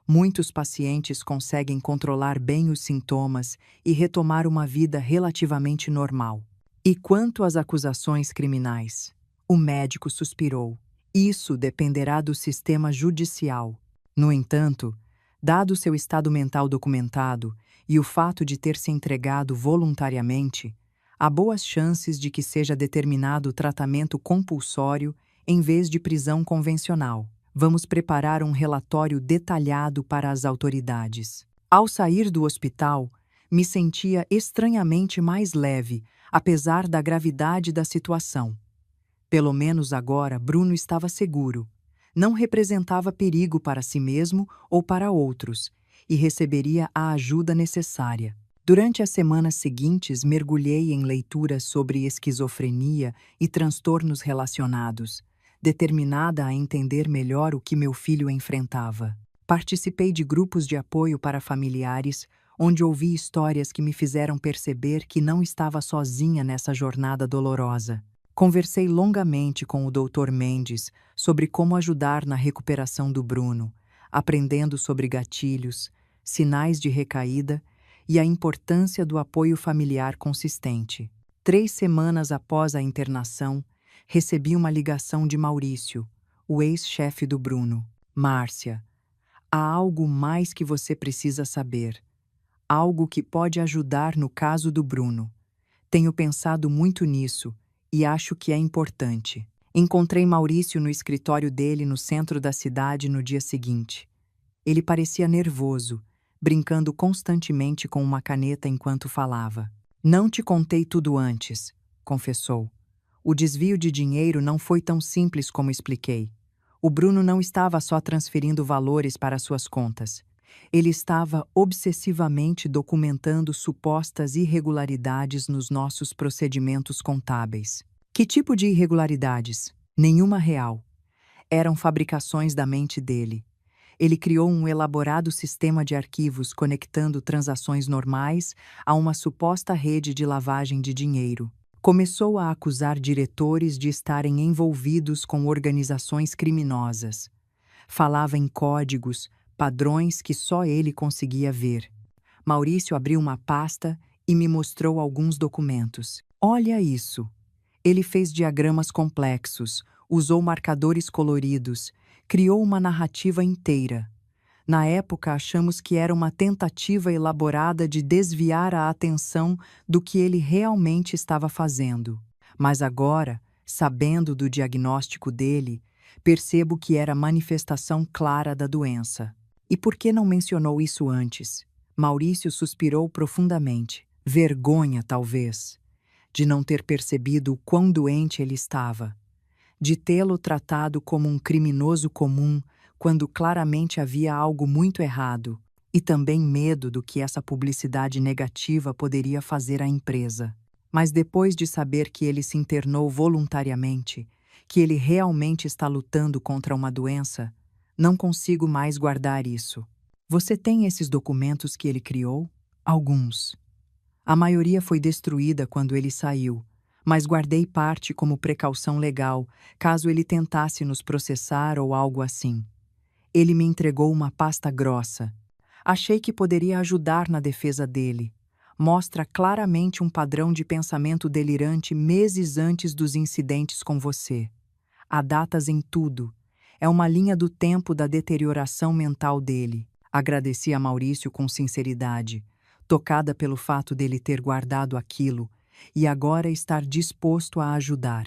muitos pacientes conseguem controlar bem os sintomas e retomar uma vida relativamente normal. E quanto às acusações criminais? O médico suspirou. Isso dependerá do sistema judicial. No entanto, dado seu estado mental documentado e o fato de ter se entregado voluntariamente, há boas chances de que seja determinado tratamento compulsório em vez de prisão convencional. Vamos preparar um relatório detalhado para as autoridades. Ao sair do hospital, me sentia estranhamente mais leve, apesar da gravidade da situação. Pelo menos agora Bruno estava seguro. Não representava perigo para si mesmo ou para outros, e receberia a ajuda necessária. Durante as semanas seguintes, mergulhei em leituras sobre esquizofrenia e transtornos relacionados, determinada a entender melhor o que meu filho enfrentava. Participei de grupos de apoio para familiares, onde ouvi histórias que me fizeram perceber que não estava sozinha nessa jornada dolorosa. Conversei longamente com o Dr. Mendes sobre como ajudar na recuperação do Bruno, aprendendo sobre gatilhos, sinais de recaída e a importância do apoio familiar consistente. 3 semanas após a internação, recebi uma ligação de Maurício, o ex-chefe do Bruno. Márcia, há algo mais que você precisa saber. Algo que pode ajudar no caso do Bruno. Tenho pensado muito nisso e acho que é importante. Encontrei Maurício no escritório dele no centro da cidade no dia seguinte. Ele parecia nervoso, brincando constantemente com uma caneta enquanto falava. Não te contei tudo antes, confessou. O desvio de dinheiro não foi tão simples como expliquei. O Bruno não estava só transferindo valores para suas contas. Ele estava obsessivamente documentando supostas irregularidades nos nossos procedimentos contábeis. Que tipo de irregularidades? Nenhuma real. Eram fabricações da mente dele. Ele criou um elaborado sistema de arquivos conectando transações normais a uma suposta rede de lavagem de dinheiro. Começou a acusar diretores de estarem envolvidos com organizações criminosas. Falava em códigos, padrões que só ele conseguia ver. Maurício abriu uma pasta e me mostrou alguns documentos. Olha isso! Ele fez diagramas complexos, usou marcadores coloridos, criou uma narrativa inteira. Na época, achamos que era uma tentativa elaborada de desviar a atenção do que ele realmente estava fazendo. Mas agora, sabendo do diagnóstico dele, percebo que era manifestação clara da doença. E por que não mencionou isso antes? Maurício suspirou profundamente. Vergonha, talvez, de não ter percebido o quão doente ele estava, de tê-lo tratado como um criminoso comum, quando claramente havia algo muito errado, e também medo do que essa publicidade negativa poderia fazer à empresa. Mas depois de saber que ele se internou voluntariamente, que ele realmente está lutando contra uma doença, não consigo mais guardar isso. Você tem esses documentos que ele criou? Alguns. A maioria foi destruída quando ele saiu, mas guardei parte como precaução legal, caso ele tentasse nos processar ou algo assim. Ele me entregou uma pasta grossa. Achei que poderia ajudar na defesa dele. Mostra claramente um padrão de pensamento delirante meses antes dos incidentes com você. Há datas em tudo. É uma linha do tempo da deterioração mental dele. Agradeci a Maurício com sinceridade, tocada pelo fato dele ter guardado aquilo e agora estar disposto a ajudar,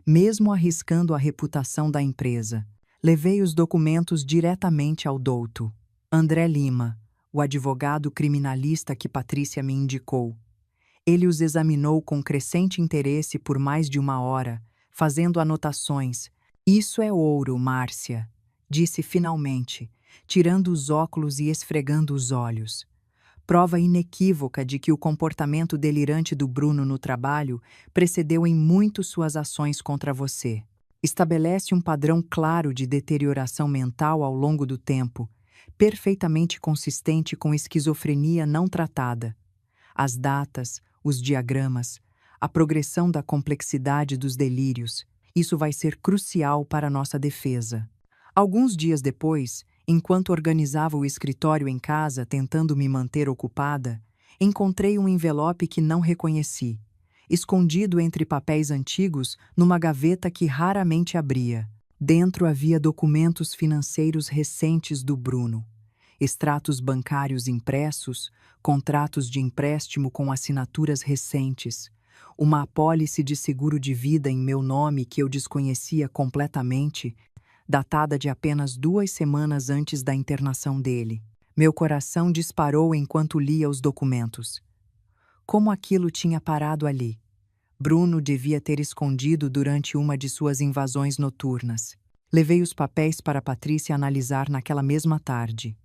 mesmo arriscando a reputação da empresa. Levei os documentos diretamente ao douto André Lima, o advogado criminalista que Patrícia me indicou. Ele os examinou com crescente interesse por mais de 1 hora, fazendo anotações. Isso é ouro, Márcia, disse finalmente, tirando os óculos e esfregando os olhos. prova inequívoca de que o comportamento delirante do Bruno no trabalho precedeu em muito suas ações contra você. Estabelece um padrão claro de deterioração mental ao longo do tempo, perfeitamente consistente com esquizofrenia não tratada. As datas, os diagramas, a progressão da complexidade dos delírios, isso vai ser crucial para nossa defesa. Alguns dias depois, enquanto organizava o escritório em casa tentando me manter ocupada, encontrei um envelope que não reconheci, escondido entre papéis antigos numa gaveta que raramente abria. Dentro havia documentos financeiros recentes do Bruno, extratos bancários impressos, contratos de empréstimo com assinaturas recentes, uma apólice de seguro de vida em meu nome que eu desconhecia completamente, datada de apenas 2 semanas antes da internação dele. Meu coração disparou enquanto lia os documentos. Como aquilo tinha parado ali? Bruno devia ter escondido durante uma de suas invasões noturnas. Levei os papéis para Patrícia analisar naquela mesma tarde.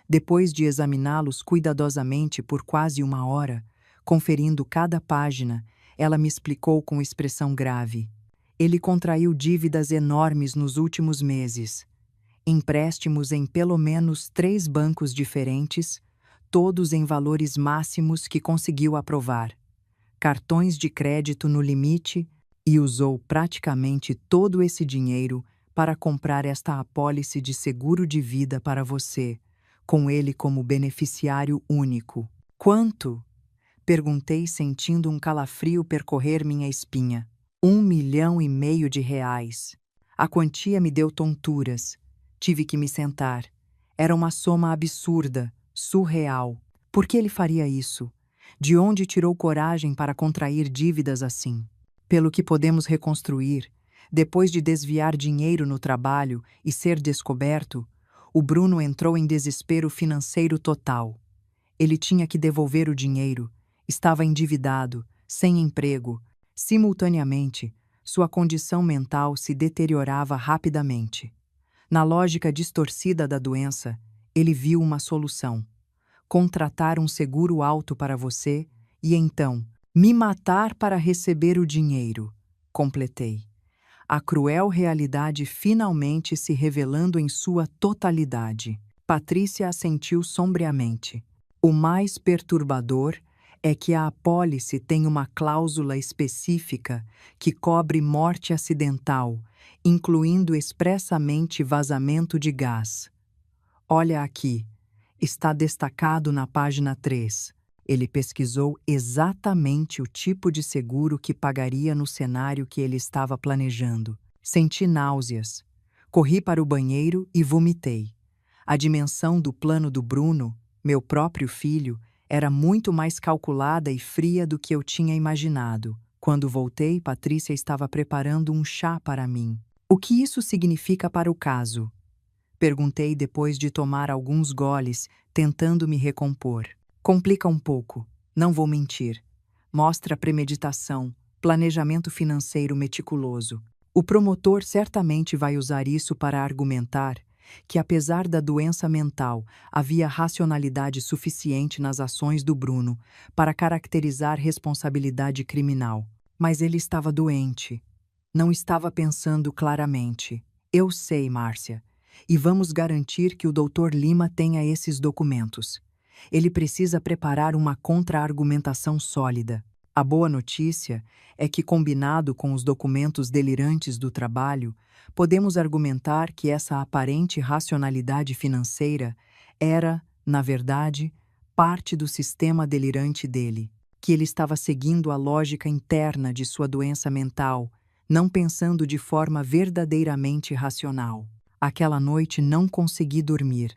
Depois de examiná-los cuidadosamente por quase 1 hora, conferindo cada página, ela me explicou com expressão grave. Ele contraiu dívidas enormes nos últimos meses. Empréstimos em pelo menos 3 bancos diferentes, todos em valores máximos que conseguiu aprovar. Cartões de crédito no limite e usou praticamente todo esse dinheiro para comprar esta apólice de seguro de vida para você, com ele como beneficiário único. Quanto? Perguntei sentindo um calafrio percorrer minha espinha. 1,5 milhão de reais. A quantia me deu tonturas. Tive que me sentar. Era uma soma absurda, surreal. Por que ele faria isso? De onde tirou coragem para contrair dívidas assim? Pelo que podemos reconstruir, depois de desviar dinheiro no trabalho e ser descoberto, o Bruno entrou em desespero financeiro total. Ele tinha que devolver o dinheiro, estava endividado, sem emprego. Simultaneamente, sua condição mental se deteriorava rapidamente. Na lógica distorcida da doença, ele viu uma solução: contratar um seguro alto para você e então me matar para receber o dinheiro, completei. A cruel realidade finalmente se revelando em sua totalidade. Patrícia assentiu sombriamente. O mais perturbador é que a apólice tem uma cláusula específica que cobre morte acidental, incluindo expressamente vazamento de gás. Olha aqui, está destacado na página 3. Ele pesquisou exatamente o tipo de seguro que pagaria no cenário que ele estava planejando. Senti náuseas. Corri para o banheiro e vomitei. A dimensão do plano do Bruno, meu próprio filho, era muito mais calculada e fria do que eu tinha imaginado. Quando voltei, Patrícia estava preparando um chá para mim. O que isso significa para o caso? Perguntei depois de tomar alguns goles, tentando me recompor. Complica um pouco, não vou mentir. Mostra premeditação, planejamento financeiro meticuloso. O promotor certamente vai usar isso para argumentar que, apesar da doença mental, havia racionalidade suficiente nas ações do Bruno para caracterizar responsabilidade criminal. Mas ele estava doente. Não estava pensando claramente. Eu sei, Márcia. E vamos garantir que o Dr. Lima tenha esses documentos. Ele precisa preparar uma contra-argumentação sólida. A boa notícia é que, combinado com os documentos delirantes do trabalho, podemos argumentar que essa aparente racionalidade financeira era, na verdade, parte do sistema delirante dele, que ele estava seguindo a lógica interna de sua doença mental, não pensando de forma verdadeiramente racional. Aquela noite não consegui dormir.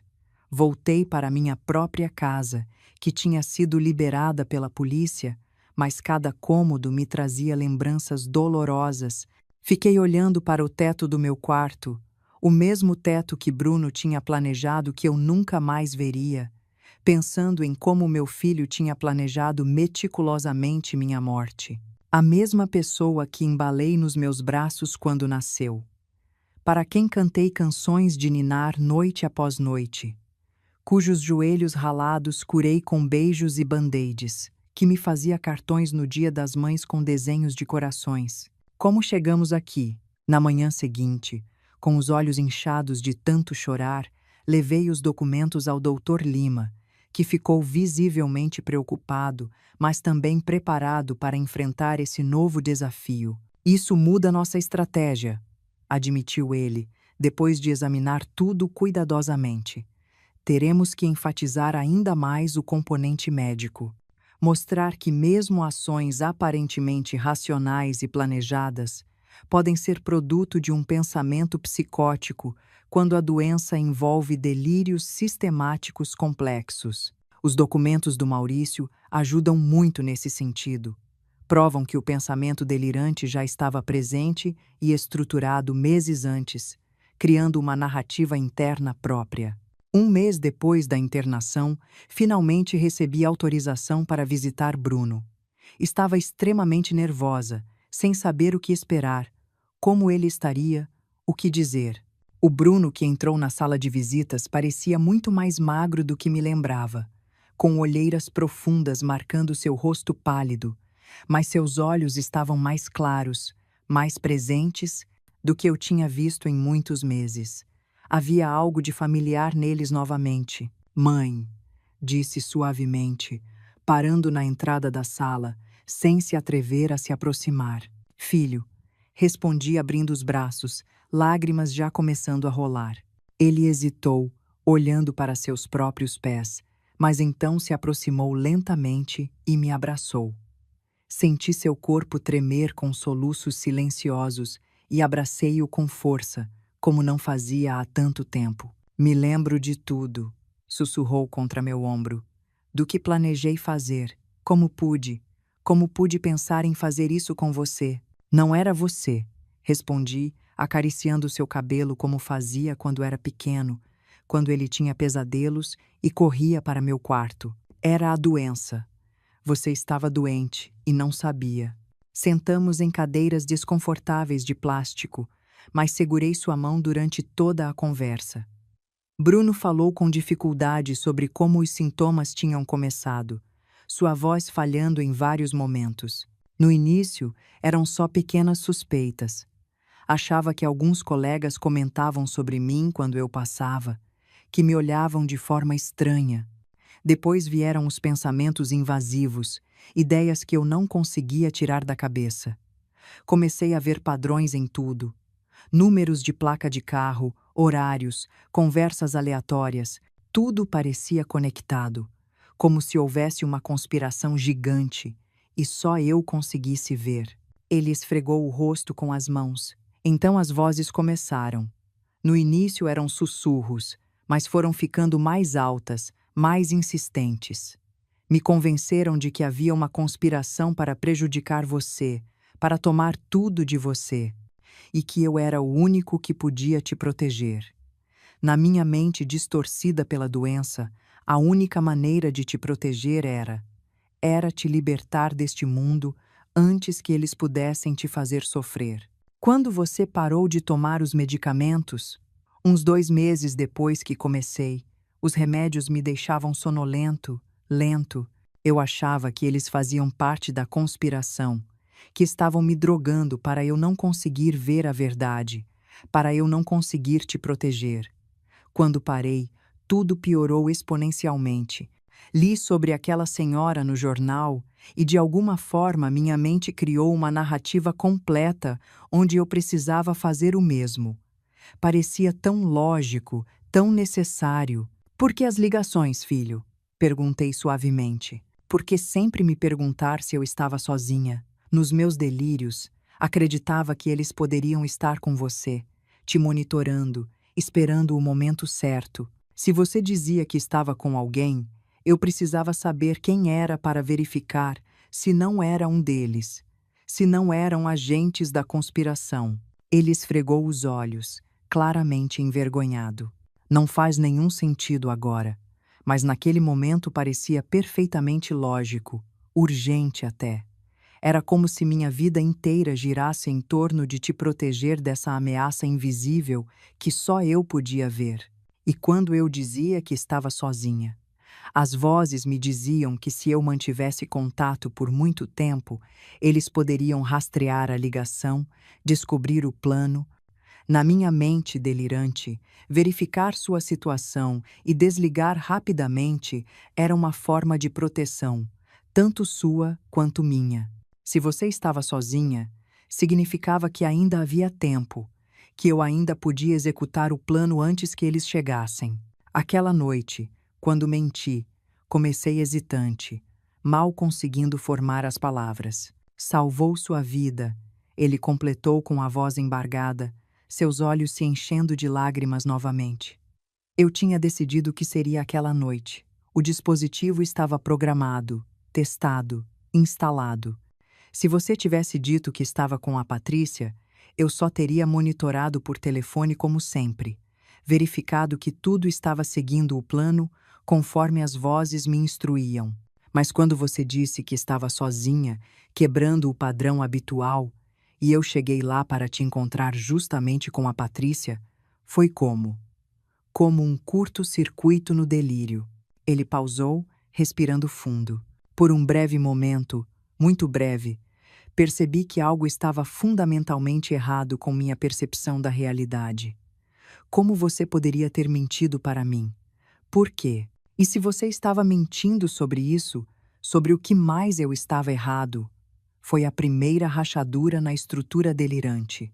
Voltei para minha própria casa, que tinha sido liberada pela polícia, mas cada cômodo me trazia lembranças dolorosas. Fiquei olhando para o teto do meu quarto, o mesmo teto que Bruno tinha planejado que eu nunca mais veria, pensando em como meu filho tinha planejado meticulosamente minha morte. A mesma pessoa que embalei nos meus braços quando nasceu, para quem cantei canções de ninar noite após noite. cujos joelhos ralados curei com beijos e band-aids, que me fazia cartões no Dia das Mães com desenhos de corações. Como chegamos aqui? Na manhã seguinte, com os olhos inchados de tanto chorar, levei os documentos ao Dr. Lima, que ficou visivelmente preocupado, mas também preparado para enfrentar esse novo desafio. Isso muda nossa estratégia, admitiu ele, depois de examinar tudo cuidadosamente. Teremos que enfatizar ainda mais o componente médico. Mostrar que mesmo ações aparentemente racionais e planejadas podem ser produto de um pensamento psicótico quando a doença envolve delírios sistemáticos complexos. Os documentos do Maurício ajudam muito nesse sentido. Provam que o pensamento delirante já estava presente e estruturado meses antes, criando uma narrativa interna própria. Um mês depois da internação, finalmente recebi autorização para visitar Bruno. Estava extremamente nervosa, sem saber o que esperar, como ele estaria, o que dizer. O Bruno, que entrou na sala de visitas, parecia muito mais magro do que me lembrava, com olheiras profundas marcando seu rosto pálido, mas seus olhos estavam mais claros, mais presentes do que eu tinha visto em muitos meses. Havia algo de familiar neles novamente. Mãe, disse suavemente, parando na entrada da sala, sem se atrever a se aproximar. Filho, respondi abrindo os braços, lágrimas já começando a rolar. Ele hesitou, olhando para seus próprios pés, mas então se aproximou lentamente e me abraçou. Senti seu corpo tremer com soluços silenciosos e abracei-o com força, como não fazia há tanto tempo. Me lembro de tudo, sussurrou contra meu ombro. Do que planejei fazer, como pude pensar em fazer isso com você. Não era você, respondi, acariciando seu cabelo como fazia quando era pequeno, quando ele tinha pesadelos e corria para meu quarto. Era a doença. Você estava doente e não sabia. Sentamos em cadeiras desconfortáveis de plástico, mas segurei sua mão durante toda a conversa. Bruno falou com dificuldade sobre como os sintomas tinham começado, sua voz falhando em vários momentos. No início, eram só pequenas suspeitas. Achava que alguns colegas comentavam sobre mim quando eu passava, que me olhavam de forma estranha. Depois vieram os pensamentos invasivos, ideias que eu não conseguia tirar da cabeça. Comecei a ver padrões em tudo. Números de placa de carro, horários, conversas aleatórias, tudo parecia conectado, como se houvesse uma conspiração gigante e só eu conseguisse ver. Ele esfregou o rosto com as mãos. Então as vozes começaram. No início eram sussurros, mas foram ficando mais altas, mais insistentes. Me convenceram de que havia uma conspiração para prejudicar você, para tomar tudo de você, e que eu era o único que podia te proteger. Na minha mente distorcida pela doença, a única maneira de te proteger era te libertar deste mundo antes que eles pudessem te fazer sofrer. Quando você parou de tomar os medicamentos, uns 2 meses depois que comecei, os remédios me deixavam sonolento, lento. Eu achava que eles faziam parte da conspiração, que estavam me drogando para eu não conseguir ver a verdade, para eu não conseguir te proteger. Quando parei, tudo piorou exponencialmente. Li sobre aquela senhora no jornal e, de alguma forma, minha mente criou uma narrativa completa onde eu precisava fazer o mesmo. Parecia tão lógico, tão necessário. Por que as ligações, filho? Perguntei suavemente. Por que sempre me perguntar se eu estava sozinha? Nos meus delírios, acreditava que eles poderiam estar com você, te monitorando, esperando o momento certo. Se você dizia que estava com alguém, eu precisava saber quem era para verificar se não era um deles, se não eram agentes da conspiração. Ele esfregou os olhos, claramente envergonhado. Não faz nenhum sentido agora, mas naquele momento parecia perfeitamente lógico, urgente até. Era como se minha vida inteira girasse em torno de te proteger dessa ameaça invisível que só eu podia ver. E quando eu dizia que estava sozinha, as vozes me diziam que se eu mantivesse contato por muito tempo, eles poderiam rastrear a ligação, descobrir o plano. Na minha mente delirante, verificar sua situação e desligar rapidamente era uma forma de proteção, tanto sua quanto minha. Se você estava sozinha, significava que ainda havia tempo, que eu ainda podia executar o plano antes que eles chegassem. Aquela noite, quando menti, comecei hesitante, mal conseguindo formar as palavras. Salvou sua vida, ele completou com a voz embargada, seus olhos se enchendo de lágrimas novamente. Eu tinha decidido que seria aquela noite. O dispositivo estava programado, testado, instalado. Se você tivesse dito que estava com a Patrícia, eu só teria monitorado por telefone como sempre, verificado que tudo estava seguindo o plano conforme as vozes me instruíam. Mas quando você disse que estava sozinha, quebrando o padrão habitual, e eu cheguei lá para te encontrar justamente com a Patrícia, foi como um curto-circuito no delírio. Ele pausou, respirando fundo. Por um breve momento, muito breve, percebi que algo estava fundamentalmente errado com minha percepção da realidade. Como você poderia ter mentido para mim? Por quê? E se você estava mentindo sobre isso, sobre o que mais eu estava errado? Foi a primeira rachadura na estrutura delirante.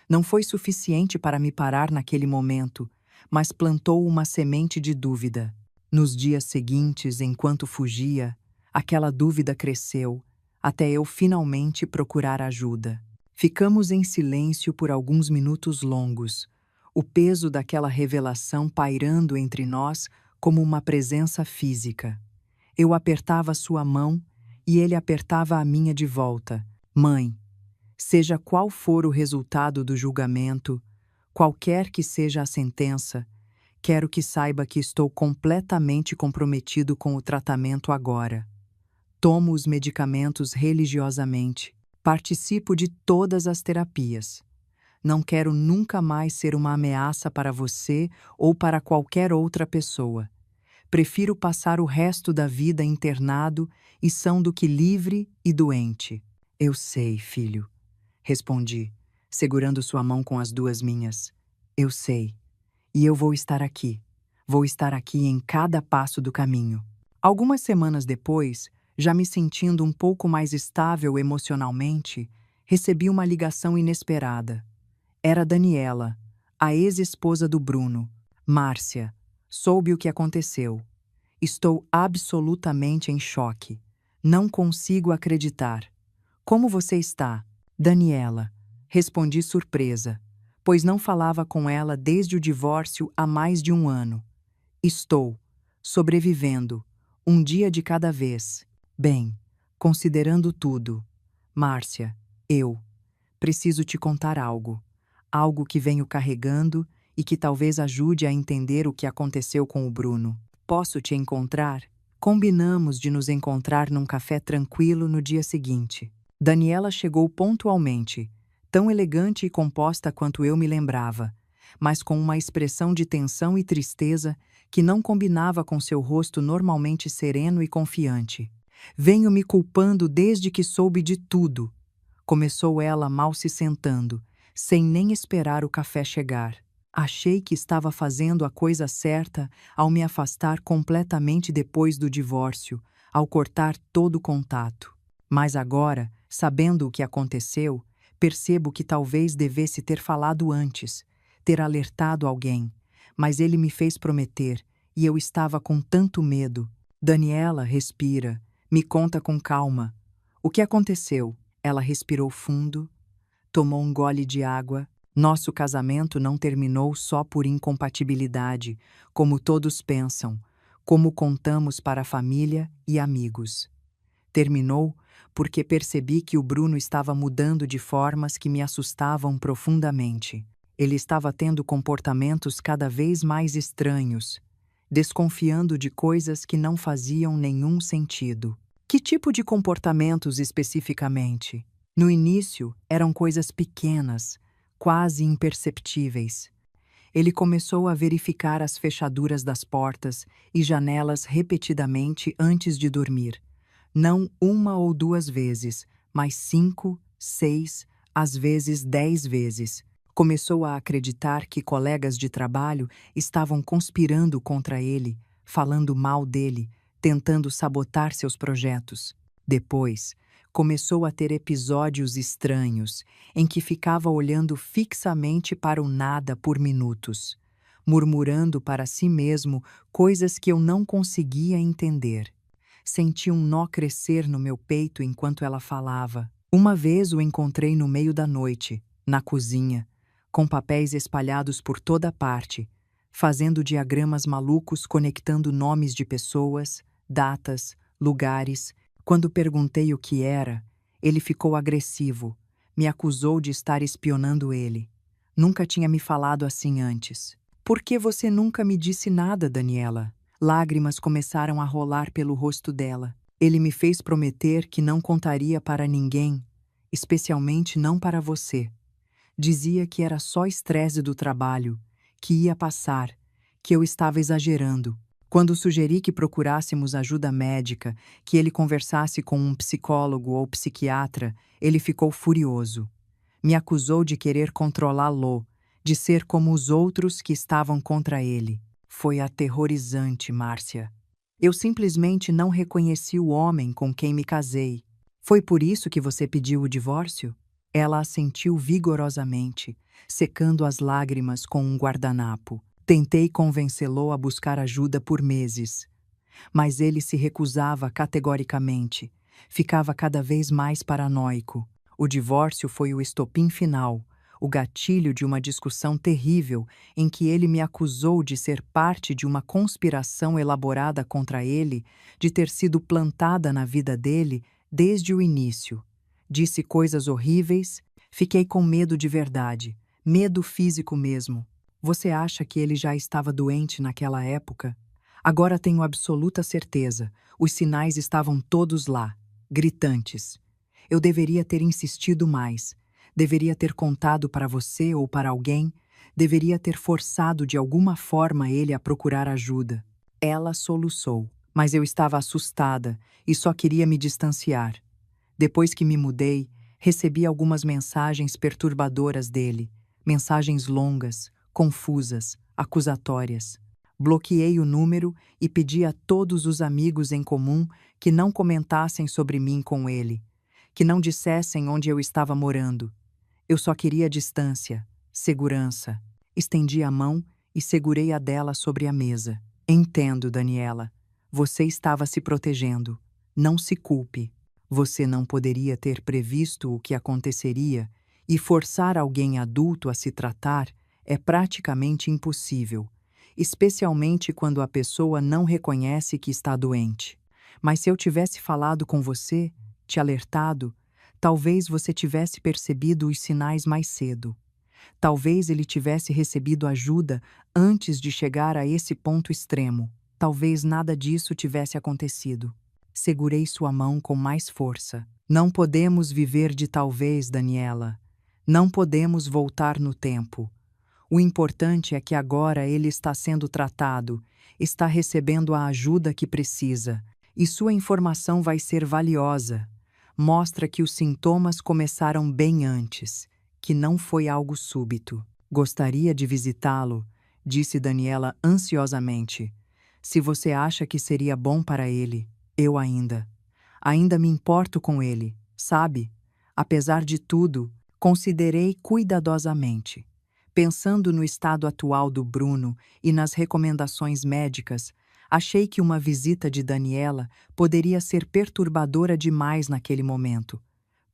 Não foi suficiente para me parar naquele momento, mas plantou uma semente de dúvida. Nos dias seguintes, enquanto fugia, aquela dúvida cresceu, até eu finalmente procurar ajuda. Ficamos em silêncio por alguns minutos longos, o peso daquela revelação pairando entre nós como uma presença física. Eu apertava sua mão e ele apertava a minha de volta. Mãe, seja qual for o resultado do julgamento, qualquer que seja a sentença, quero que saiba que estou completamente comprometido com o tratamento agora. Tomo os medicamentos religiosamente, participo de todas as terapias. Não quero nunca mais ser uma ameaça para você ou para qualquer outra pessoa. Prefiro passar o resto da vida internado e são do que livre e doente. Eu sei, filho, respondi, segurando sua mão com as duas minhas. Eu sei. E eu vou estar aqui. Vou estar aqui em cada passo do caminho. Algumas semanas depois, já me sentindo um pouco mais estável emocionalmente, recebi uma ligação inesperada. Era Daniela, a ex-esposa do Bruno, Márcia. Soube o que aconteceu. Estou absolutamente em choque. Não consigo acreditar. Como você está? Daniela. Respondi surpresa, pois não falava com ela desde o divórcio há mais de um ano. Estou sobrevivendo, um dia de cada vez. Bem, considerando tudo. Márcia, eu preciso te contar algo. Algo que venho carregando e que talvez ajude a entender o que aconteceu com o Bruno. Posso te encontrar? Combinamos de nos encontrar num café tranquilo no dia seguinte. Daniela chegou pontualmente, tão elegante e composta quanto eu me lembrava, mas com uma expressão de tensão e tristeza que não combinava com seu rosto normalmente sereno e confiante. Venho me culpando desde que soube de tudo. Começou ela mal se sentando, sem nem esperar o café chegar. Achei que estava fazendo a coisa certa ao me afastar completamente depois do divórcio, ao cortar todo o contato. Mas agora, sabendo o que aconteceu, percebo que talvez devesse ter falado antes, ter alertado alguém, mas ele me fez prometer, e eu estava com tanto medo. Daniela, respira, me conta com calma. O que aconteceu? Ela respirou fundo, tomou um gole de água. Nosso casamento não terminou só por incompatibilidade, como todos pensam, como contamos para a família e amigos. Terminou porque percebi que o Bruno estava mudando de formas que me assustavam profundamente. Ele estava tendo comportamentos cada vez mais estranhos, desconfiando de coisas que não faziam nenhum sentido. Que tipo de comportamentos especificamente? No início, eram coisas pequenas, quase imperceptíveis. Ele começou a verificar as fechaduras das portas e janelas repetidamente antes de dormir. Não uma ou duas vezes, mas 5, 6, às vezes 10 vezes. Começou a acreditar que colegas de trabalho estavam conspirando contra ele, falando mal dele, tentando sabotar seus projetos. Depois, começou a ter episódios estranhos em que ficava olhando fixamente para o nada por minutos, murmurando para si mesmo coisas que eu não conseguia entender. Senti um nó crescer no meu peito enquanto ela falava. Uma vez o encontrei no meio da noite, na cozinha, com papéis espalhados por toda parte, fazendo diagramas malucos conectando nomes de pessoas, datas, lugares. Quando perguntei o que era, ele ficou agressivo, me acusou de estar espionando ele. Nunca tinha me falado assim antes. Por que você nunca me disse nada, Daniela? Lágrimas começaram a rolar pelo rosto dela. Ele me fez prometer que não contaria para ninguém, especialmente não para você. Dizia que era só estresse do trabalho, que ia passar, que eu estava exagerando. Quando sugeri que procurássemos ajuda médica, que ele conversasse com um psicólogo ou psiquiatra, ele ficou furioso. Me acusou de querer controlá-lo, de ser como os outros que estavam contra ele. Foi aterrorizante, Márcia. Eu simplesmente não reconheci o homem com quem me casei. Foi por isso que você pediu o divórcio? Ela assentiu vigorosamente, secando as lágrimas com um guardanapo. Tentei convencê-lo a buscar ajuda por meses, mas ele se recusava categoricamente. Ficava cada vez mais paranoico. O divórcio foi o estopim final, o gatilho de uma discussão terrível em que ele me acusou de ser parte de uma conspiração elaborada contra ele, de ter sido plantada na vida dele desde o início. Disse coisas horríveis, fiquei com medo de verdade, medo físico mesmo. Você acha que ele já estava doente naquela época? Agora tenho absoluta certeza, os sinais estavam todos lá, gritantes. Eu deveria ter insistido mais, deveria ter contado para você ou para alguém, deveria ter forçado de alguma forma ele a procurar ajuda. Ela soluçou, mas eu estava assustada e só queria me distanciar. Depois que me mudei, recebi algumas mensagens perturbadoras dele, mensagens longas, confusas, acusatórias. Bloqueei o número e pedi a todos os amigos em comum que não comentassem sobre mim com ele, que não dissessem onde eu estava morando. Eu só queria distância, segurança. Estendi a mão e segurei a dela sobre a mesa. Entendo, Daniela. Você estava se protegendo. Não se culpe. Você não poderia ter previsto o que aconteceria, e forçar alguém adulto a se tratar é praticamente impossível, especialmente quando a pessoa não reconhece que está doente. Mas se eu tivesse falado com você, te alertado, talvez você tivesse percebido os sinais mais cedo. Talvez ele tivesse recebido ajuda antes de chegar a esse ponto extremo. Talvez nada disso tivesse acontecido. Segurei sua mão com mais força. Não podemos viver de talvez, Daniela. Não podemos voltar no tempo. O importante é que agora ele está sendo tratado, está recebendo a ajuda que precisa, e sua informação vai ser valiosa. Mostra que os sintomas começaram bem antes, que não foi algo súbito. Gostaria de visitá-lo, disse Daniela ansiosamente. Se você acha que seria bom para ele, eu ainda me importo com ele, sabe? Apesar de tudo, considerei cuidadosamente. Pensando no estado atual do Bruno e nas recomendações médicas, achei que uma visita de Daniela poderia ser perturbadora demais naquele momento,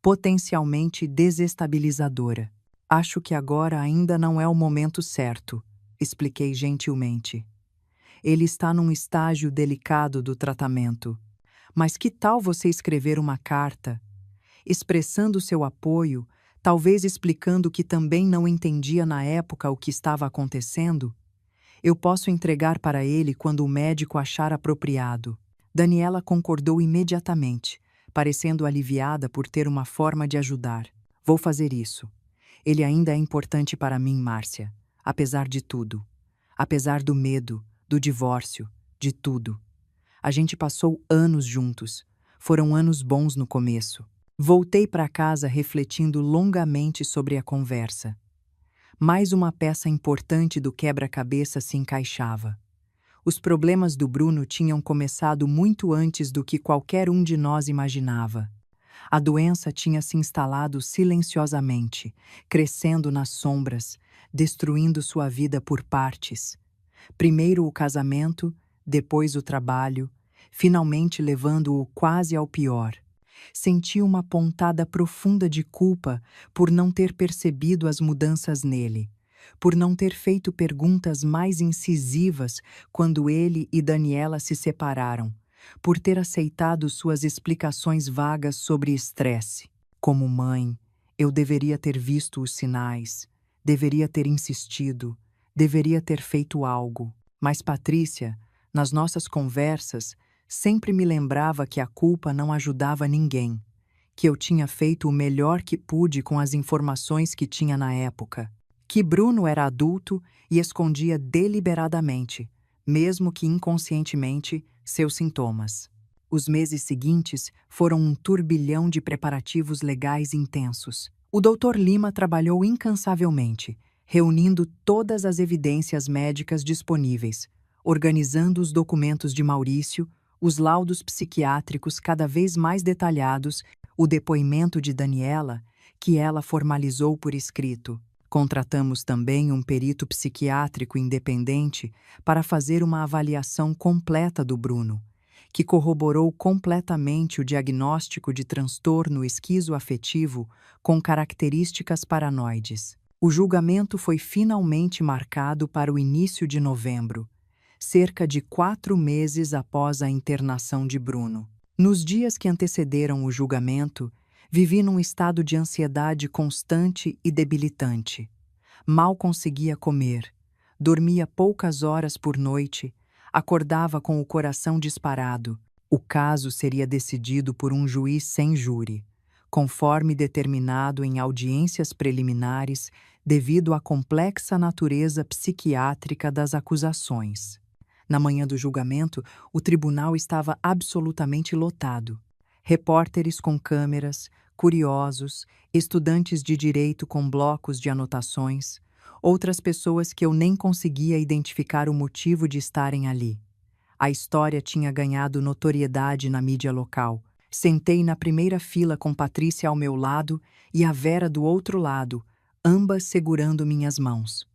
potencialmente desestabilizadora. Acho que agora ainda não é o momento certo, expliquei gentilmente. Ele está num estágio delicado do tratamento. Mas que tal você escrever uma carta, expressando seu apoio, talvez explicando que também não entendia na época o que estava acontecendo? Eu posso entregar para ele quando o médico achar apropriado. Daniela concordou imediatamente, parecendo aliviada por ter uma forma de ajudar. Vou fazer isso. Ele ainda é importante para mim, Márcia. apesar de tudo. Apesar do medo, do divórcio, de tudo. A gente passou anos juntos. Foram anos bons no começo. Voltei para casa refletindo longamente sobre a conversa. Mais uma peça importante do quebra-cabeça se encaixava. Os problemas do Bruno tinham começado muito antes do que qualquer um de nós imaginava. A doença tinha se instalado silenciosamente, crescendo nas sombras, destruindo sua vida por partes. Primeiro o casamento, depois o trabalho, finalmente levando-o quase ao pior. Senti uma pontada profunda de culpa por não ter percebido as mudanças nele, por não ter feito perguntas mais incisivas quando ele e Daniela se separaram, por ter aceitado suas explicações vagas sobre estresse. Como mãe, eu deveria ter visto os sinais, deveria ter insistido, deveria ter feito algo. Mas Patrícia, nas nossas conversas, sempre me lembrava que a culpa não ajudava ninguém, que eu tinha feito o melhor que pude com as informações que tinha na época, que Bruno era adulto e escondia deliberadamente, mesmo que inconscientemente, seus sintomas. Os meses seguintes foram um turbilhão de preparativos legais intensos. O Dr. Lima trabalhou incansavelmente, reunindo todas as evidências médicas disponíveis, organizando os documentos de Maurício, os laudos psiquiátricos cada vez mais detalhados, o depoimento de Daniela, que ela formalizou por escrito. Contratamos também um perito psiquiátrico independente para fazer uma avaliação completa do Bruno, que corroborou completamente o diagnóstico de transtorno esquizoafetivo com características paranoides. O julgamento foi finalmente marcado para o início de novembro, cerca de 4 meses após a internação de Bruno. Nos dias que antecederam o julgamento, vivi num estado de ansiedade constante e debilitante. Mal conseguia comer, dormia poucas horas por noite, acordava com o coração disparado. O caso seria decidido por um juiz sem júri, conforme determinado em audiências preliminares devido à complexa natureza psiquiátrica das acusações. Na manhã do julgamento, o tribunal estava absolutamente lotado. Repórteres com câmeras, curiosos, estudantes de direito com blocos de anotações, outras pessoas que eu nem conseguia identificar o motivo de estarem ali. A história tinha ganhado notoriedade na mídia local. Sentei na primeira fila com Patrícia ao meu lado e a Vera do outro lado, ambas segurando minhas mãos.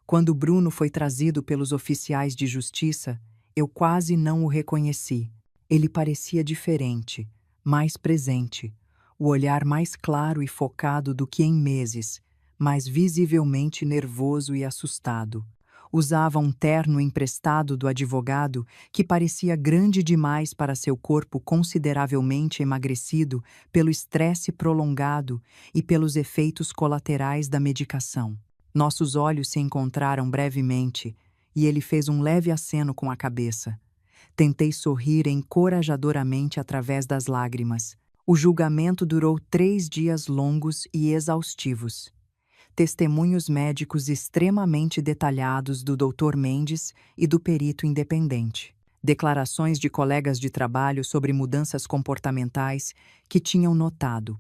Quando Bruno foi trazido pelos oficiais de justiça, eu quase não o reconheci. Ele parecia diferente, mais presente, o olhar mais claro e focado do que em meses, mas visivelmente nervoso e assustado. Usava um terno emprestado do advogado que parecia grande demais para seu corpo consideravelmente emagrecido pelo estresse prolongado e pelos efeitos colaterais da medicação. Nossos olhos se encontraram brevemente e ele fez um leve aceno com a cabeça. Tentei sorrir encorajadoramente através das lágrimas. O julgamento durou 3 dias longos e exaustivos. Testemunhos médicos extremamente detalhados do Dr. Mendes e do perito independente. Declarações de colegas de trabalho sobre mudanças comportamentais que tinham notado.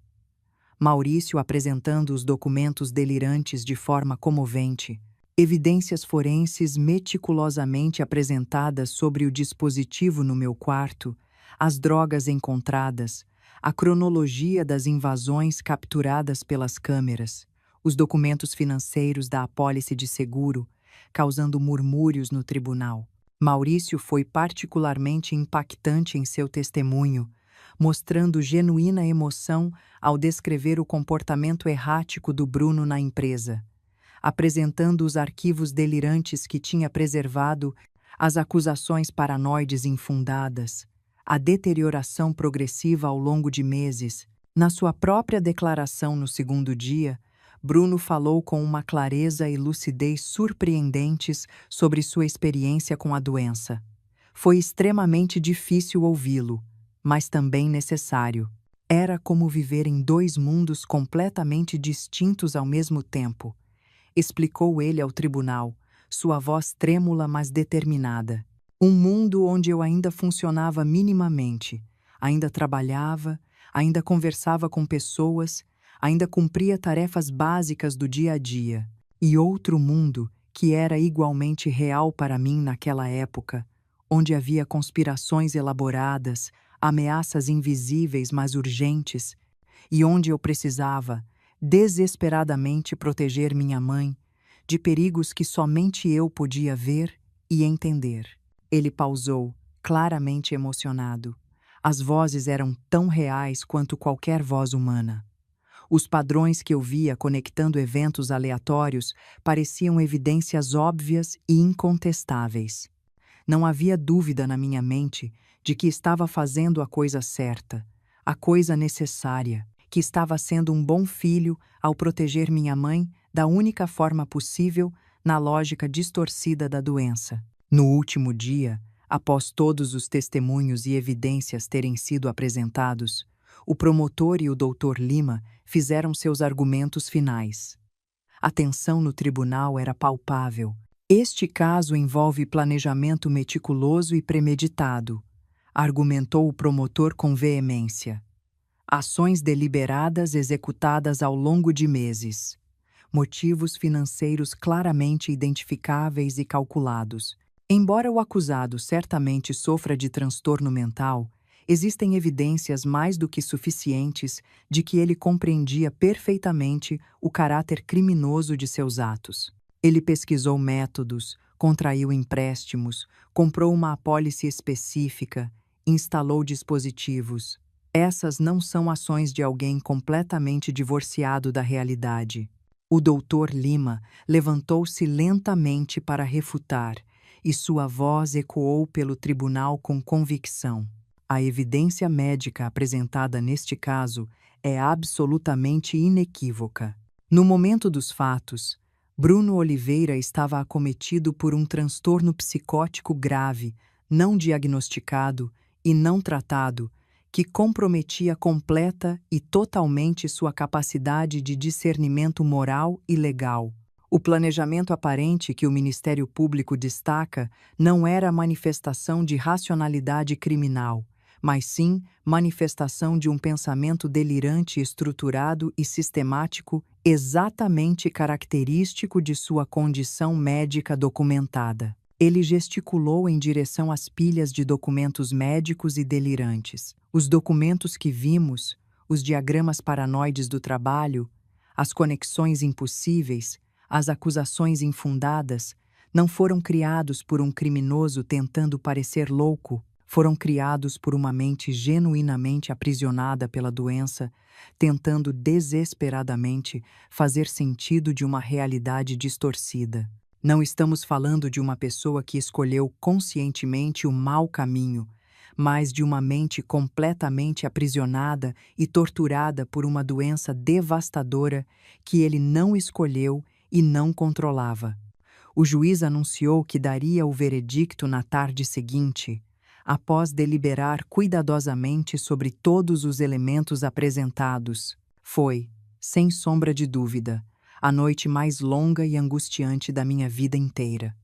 Maurício apresentando os documentos delirantes de forma comovente. Evidências forenses meticulosamente apresentadas sobre o dispositivo no meu quarto, as drogas encontradas, a cronologia das invasões capturadas pelas câmeras, os documentos financeiros da apólice de seguro, causando murmúrios no tribunal. Maurício foi particularmente impactante em seu testemunho, mostrando genuína emoção ao descrever o comportamento errático do Bruno na empresa, apresentando os arquivos delirantes que tinha preservado, as acusações paranoides infundadas, a deterioração progressiva ao longo de meses. Na sua própria declaração no segundo dia, Bruno falou com uma clareza e lucidez surpreendentes sobre sua experiência com a doença. Foi extremamente difícil ouvi-lo, mas também necessário. Era como viver em 2 mundos completamente distintos ao mesmo tempo. explicou ele ao tribunal, sua voz trêmula mas determinada. Um mundo onde eu ainda funcionava minimamente, ainda trabalhava, ainda conversava com pessoas, ainda cumpria tarefas básicas do dia a dia. E outro mundo que era igualmente real para mim naquela época, onde havia conspirações elaboradas, ameaças invisíveis mas urgentes, e onde eu precisava, desesperadamente, proteger minha mãe de perigos que somente eu podia ver e entender. Ele pausou, claramente emocionado. As vozes eram tão reais quanto qualquer voz humana. Os padrões que eu via conectando eventos aleatórios pareciam evidências óbvias e incontestáveis. Não havia dúvida na minha mente de que estava fazendo a coisa certa, a coisa necessária, que estava sendo um bom filho ao proteger minha mãe da única forma possível na lógica distorcida da doença. No último dia, após todos os testemunhos e evidências terem sido apresentados, o promotor e o Dr. Lima fizeram seus argumentos finais. A tensão no tribunal era palpável. Este caso envolve planejamento meticuloso e premeditado, argumentou o promotor com veemência. Ações deliberadas executadas ao longo de meses. Motivos financeiros claramente identificáveis e calculados. Embora o acusado certamente sofra de transtorno mental, existem evidências mais do que suficientes de que ele compreendia perfeitamente o caráter criminoso de seus atos. Ele pesquisou métodos, contraiu empréstimos, comprou uma apólice específica, instalou dispositivos. Essas não são ações de alguém completamente divorciado da realidade. O Dr. Lima levantou-se lentamente para refutar, e sua voz ecoou pelo tribunal com convicção. A evidência médica apresentada neste caso é absolutamente inequívoca. No momento dos fatos, Bruno Oliveira estava acometido por um transtorno psicótico grave, não diagnosticado e não tratado, que comprometia completa e totalmente sua capacidade de discernimento moral e legal. O planejamento aparente que o Ministério Público destaca não era a manifestação de racionalidade criminal, mas sim manifestação de um pensamento delirante, estruturado e sistemático, exatamente característico de sua condição médica documentada. Ele gesticulou em direção às pilhas de documentos médicos e delirantes. Os documentos que vimos, os diagramas paranoides do trabalho, as conexões impossíveis, as acusações infundadas, não foram criados por um criminoso tentando parecer louco, foram criados por uma mente genuinamente aprisionada pela doença, tentando desesperadamente fazer sentido de uma realidade distorcida. Não estamos falando de uma pessoa que escolheu conscientemente o mau caminho, mas de uma mente completamente aprisionada e torturada por uma doença devastadora que ele não escolheu e não controlava. O juiz anunciou que daria o veredicto na tarde seguinte, após deliberar cuidadosamente sobre todos os elementos apresentados. Foi, sem sombra de dúvida, a noite mais longa e angustiante da minha vida inteira.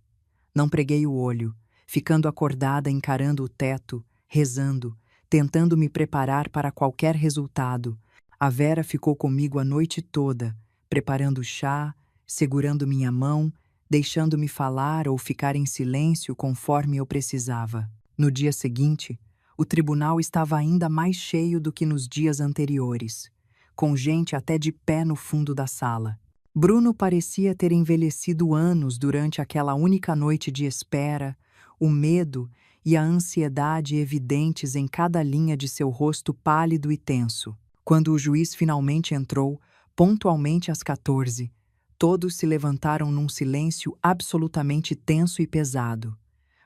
Não preguei o olho, ficando acordada encarando o teto, rezando, tentando me preparar para qualquer resultado. A Vera ficou comigo a noite toda, preparando chá, segurando minha mão, deixando-me falar ou ficar em silêncio conforme eu precisava. No dia seguinte, o tribunal estava ainda mais cheio do que nos dias anteriores, com gente até de pé no fundo da sala. Bruno parecia ter envelhecido anos durante aquela única noite de espera, o medo e a ansiedade evidentes em cada linha de seu rosto pálido e tenso. Quando o juiz finalmente entrou, pontualmente às 14, todos se levantaram num silêncio absolutamente tenso e pesado.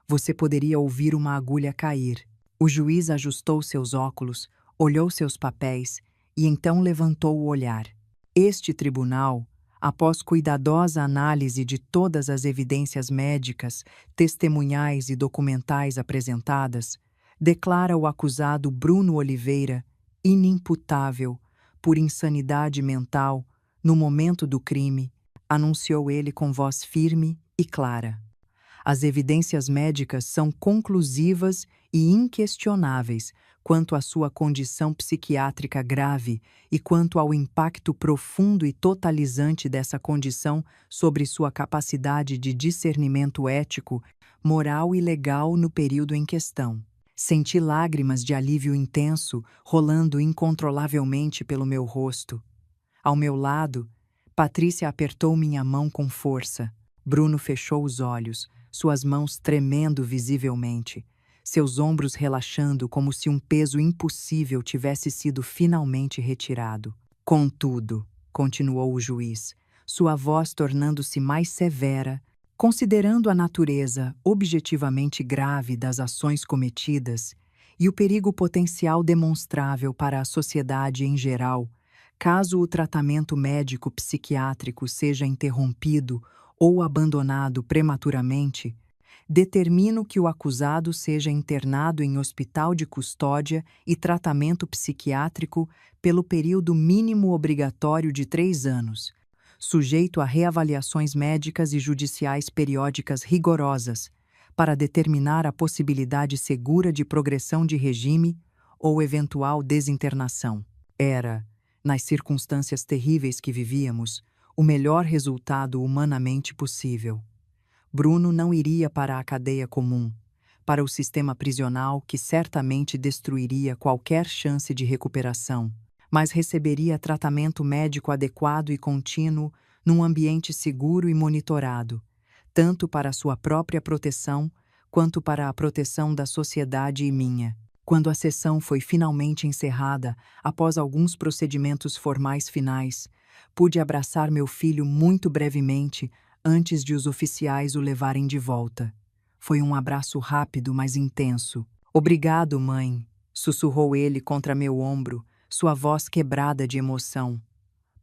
Você poderia ouvir uma agulha cair. O juiz ajustou seus óculos, olhou seus papéis e então levantou o olhar. Este tribunal, após cuidadosa análise de todas as evidências médicas, testemunhais e documentais apresentadas, declara o acusado Bruno Oliveira inimputável por insanidade mental no momento do crime, anunciou ele com voz firme e clara. As evidências médicas são conclusivas e inquestionáveis quanto à sua condição psiquiátrica grave e quanto ao impacto profundo e totalizante dessa condição sobre sua capacidade de discernimento ético, moral e legal no período em questão. Senti lágrimas de alívio intenso rolando incontrolavelmente pelo meu rosto. Ao meu lado, Patrícia apertou minha mão com força. Bruno fechou os olhos, suas mãos tremendo visivelmente, seus ombros relaxando como se um peso impossível tivesse sido finalmente retirado. Contudo, continuou o juiz, sua voz tornando-se mais severa, considerando a natureza objetivamente grave das ações cometidas e o perigo potencial demonstrável para a sociedade em geral, caso o tratamento médico-psiquiátrico seja interrompido ou abandonado prematuramente, determino que o acusado seja internado em hospital de custódia e tratamento psiquiátrico pelo período mínimo obrigatório de 3 anos, sujeito a reavaliações médicas e judiciais periódicas rigorosas, para determinar a possibilidade segura de progressão de regime ou eventual desinternação. Era, nas circunstâncias terríveis que vivíamos, o melhor resultado humanamente possível. Bruno não iria para a cadeia comum, para o sistema prisional que certamente destruiria qualquer chance de recuperação, mas receberia tratamento médico adequado e contínuo num ambiente seguro e monitorado, tanto para sua própria proteção quanto para a proteção da sociedade e minha. Quando a sessão foi finalmente encerrada, após alguns procedimentos formais finais, pude abraçar meu filho muito brevemente antes de os oficiais o levarem de volta. Foi um abraço rápido, mas intenso. "Obrigado, mãe", sussurrou ele contra meu ombro, sua voz quebrada de emoção.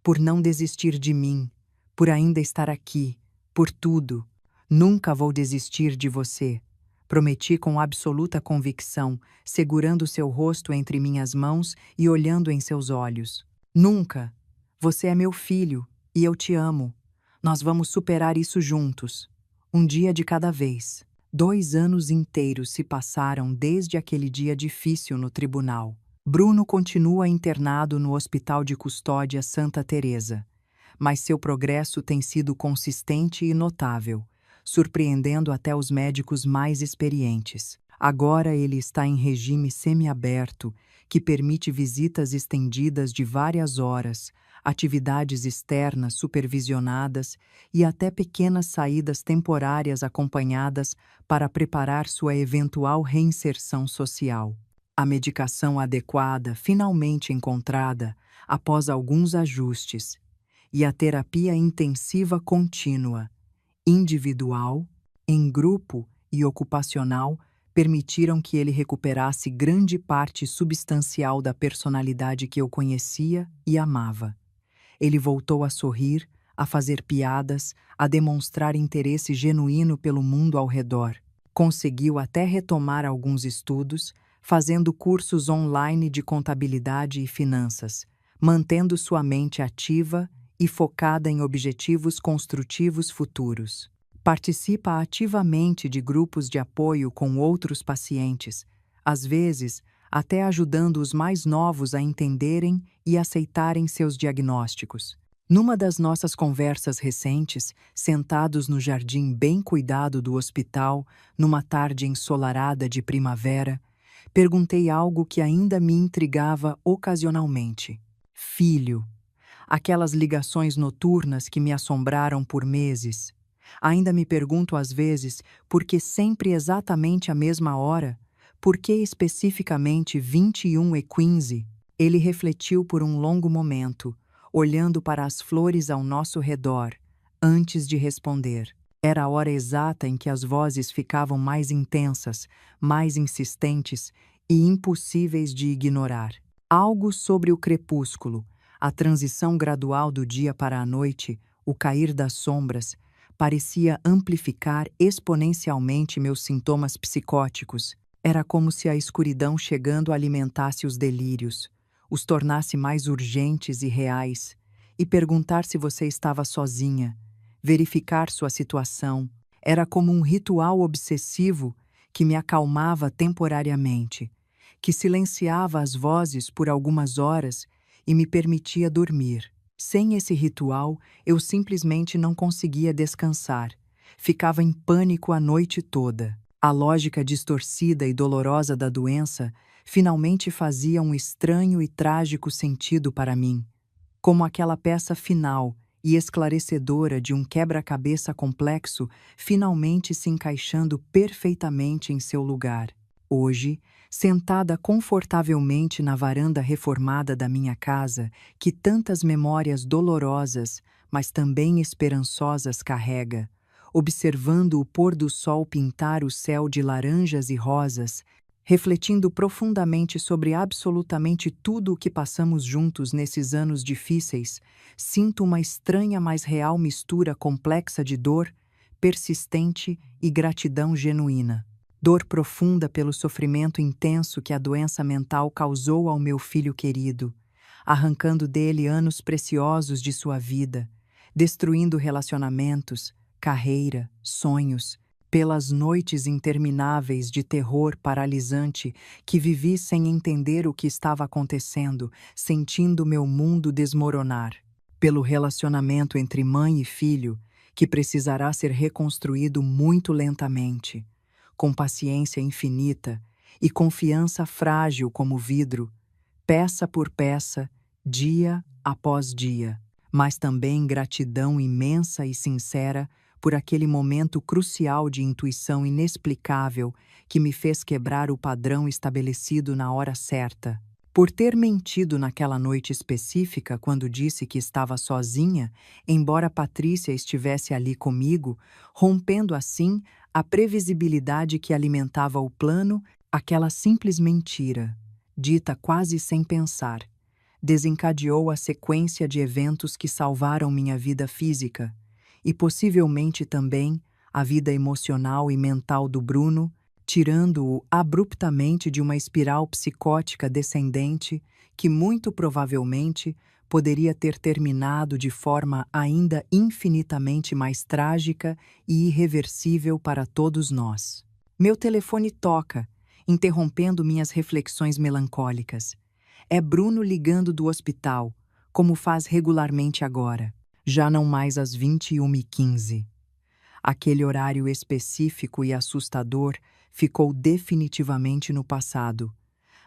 "Por não desistir de mim, por ainda estar aqui, por tudo. Nunca vou desistir de você", prometi com absoluta convicção, segurando seu rosto entre minhas mãos e olhando em seus olhos. "Nunca. Você é meu filho, e eu te amo. Nós vamos superar isso juntos. Um dia de cada vez." 2 anos inteiros se passaram desde aquele dia difícil no tribunal. Bruno continua internado no Hospital de Custódia Santa Teresa, mas seu progresso tem sido consistente e notável, surpreendendo até os médicos mais experientes. Agora ele está em regime semiaberto, que permite visitas estendidas de várias horas, atividades externas supervisionadas e até pequenas saídas temporárias acompanhadas para preparar sua eventual reinserção social. A medicação adequada finalmente encontrada após alguns ajustes, e a terapia intensiva contínua, individual, em grupo e ocupacional, permitiram que ele recuperasse grande parte substancial da personalidade que eu conhecia e amava. Ele voltou a sorrir, a fazer piadas, a demonstrar interesse genuíno pelo mundo ao redor. Conseguiu até retomar alguns estudos, fazendo cursos online de contabilidade e finanças, mantendo sua mente ativa e focada em objetivos construtivos futuros. Participa ativamente de grupos de apoio com outros pacientes, às vezes até ajudando os mais novos a entenderem e aceitarem seus diagnósticos. Numa das nossas conversas recentes, sentados no jardim bem cuidado do hospital, numa tarde ensolarada de primavera, perguntei algo que ainda me intrigava ocasionalmente. "Filho, aquelas ligações noturnas que me assombraram por meses. Ainda me pergunto às vezes por que sempre exatamente à mesma hora, por que especificamente 21h15. Ele refletiu por um longo momento, olhando para as flores ao nosso redor, antes de responder. Era a hora exata em que as vozes ficavam mais intensas, mais insistentes e impossíveis de ignorar. Algo sobre o crepúsculo, a transição gradual do dia para a noite, o cair das sombras, parecia amplificar exponencialmente meus sintomas psicóticos. Era como se a escuridão chegando alimentasse os delírios, os tornasse mais urgentes e reais, e perguntar se você estava sozinha, verificar sua situação. Era como um ritual obsessivo que me acalmava temporariamente, que silenciava as vozes por algumas horas e me permitia dormir. Sem esse ritual, eu simplesmente não conseguia descansar. Ficava em pânico a noite toda. A lógica distorcida e dolorosa da doença finalmente fazia um estranho e trágico sentido para mim, como aquela peça final e esclarecedora de um quebra-cabeça complexo finalmente se encaixando perfeitamente em seu lugar. Hoje, sentada confortavelmente na varanda reformada da minha casa, que tantas memórias dolorosas, mas também esperançosas carrega, observando o pôr do sol pintar o céu de laranjas e rosas, refletindo profundamente sobre absolutamente tudo o que passamos juntos nesses anos difíceis, sinto uma estranha, mas real mistura complexa de dor, persistente e gratidão genuína. Dor profunda pelo sofrimento intenso que a doença mental causou ao meu filho querido, arrancando dele anos preciosos de sua vida, destruindo relacionamentos, carreira, sonhos, pelas noites intermináveis de terror paralisante que vivi sem entender o que estava acontecendo, sentindo meu mundo desmoronar. Pelo relacionamento entre mãe e filho, que precisará ser reconstruído muito lentamente, com paciência infinita e confiança frágil como vidro, peça por peça, dia após dia, mas também gratidão imensa e sincera por aquele momento crucial de intuição inexplicável que me fez quebrar o padrão estabelecido na hora certa. Por ter mentido naquela noite específica quando disse que estava sozinha, embora Patrícia estivesse ali comigo, rompendo assim a previsibilidade que alimentava o plano, aquela simples mentira, dita quase sem pensar, desencadeou a sequência de eventos que salvaram minha vida física e possivelmente também a vida emocional e mental do Bruno, tirando-o abruptamente de uma espiral psicótica descendente que muito provavelmente poderia ter terminado de forma ainda infinitamente mais trágica e irreversível para todos nós. Meu telefone toca, interrompendo minhas reflexões melancólicas. É Bruno ligando do hospital, como faz regularmente agora, já não mais às 21h15. Aquele horário específico e assustador ficou definitivamente no passado,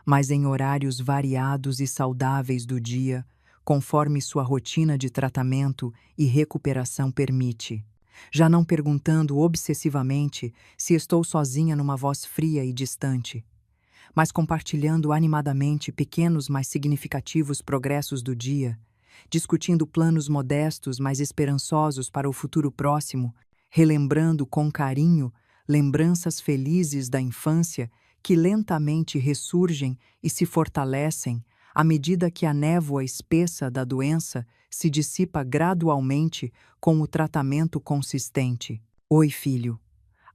mas em horários variados e saudáveis do dia, conforme sua rotina de tratamento e recuperação permite. Já não perguntando obsessivamente se estou sozinha numa voz fria e distante, mas compartilhando animadamente pequenos mas significativos progressos do dia, discutindo planos modestos mas esperançosos para o futuro próximo, relembrando com carinho lembranças felizes da infância que lentamente ressurgem e se fortalecem à medida que a névoa espessa da doença se dissipa gradualmente com o tratamento consistente. Oi, filho.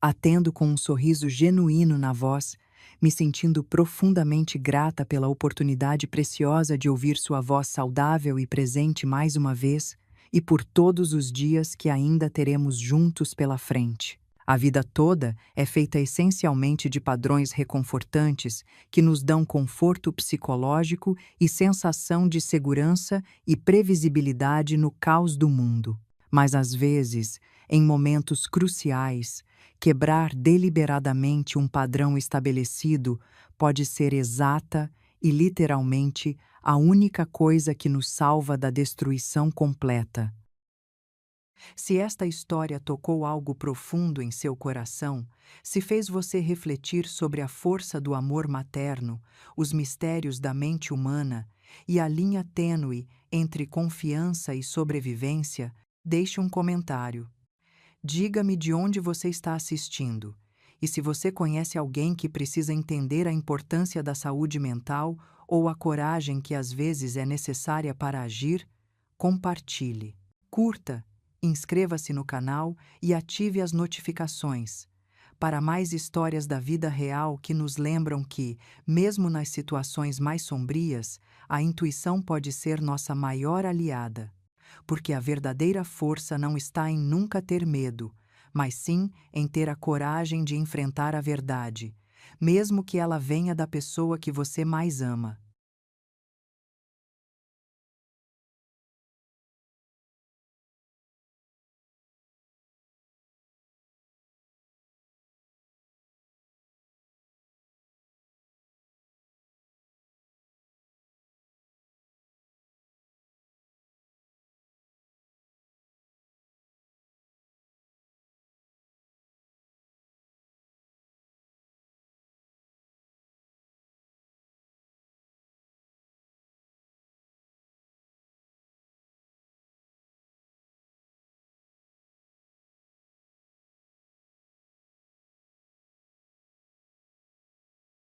Atendo com um sorriso genuíno na voz, me sentindo profundamente grata pela oportunidade preciosa de ouvir sua voz saudável e presente mais uma vez, e por todos os dias que ainda teremos juntos pela frente. A vida toda é feita essencialmente de padrões reconfortantes que nos dão conforto psicológico e sensação de segurança e previsibilidade no caos do mundo. Mas às vezes, em momentos cruciais, quebrar deliberadamente um padrão estabelecido pode ser exata e literalmente a única coisa que nos salva da destruição completa. Se esta história tocou algo profundo em seu coração, se fez você refletir sobre a força do amor materno, os mistérios da mente humana e a linha tênue entre confiança e sobrevivência, deixe um comentário. Diga-me de onde você está assistindo. E se você conhece alguém que precisa entender a importância da saúde mental ou a coragem que às vezes é necessária para agir, compartilhe. Curta, inscreva-se no canal e ative as notificações para mais histórias da vida real que nos lembram que, mesmo nas situações mais sombrias, a intuição pode ser nossa maior aliada. porque a verdadeira força não está em nunca ter medo, mas sim em ter a coragem de enfrentar a verdade, mesmo que ela venha da pessoa que você mais ama.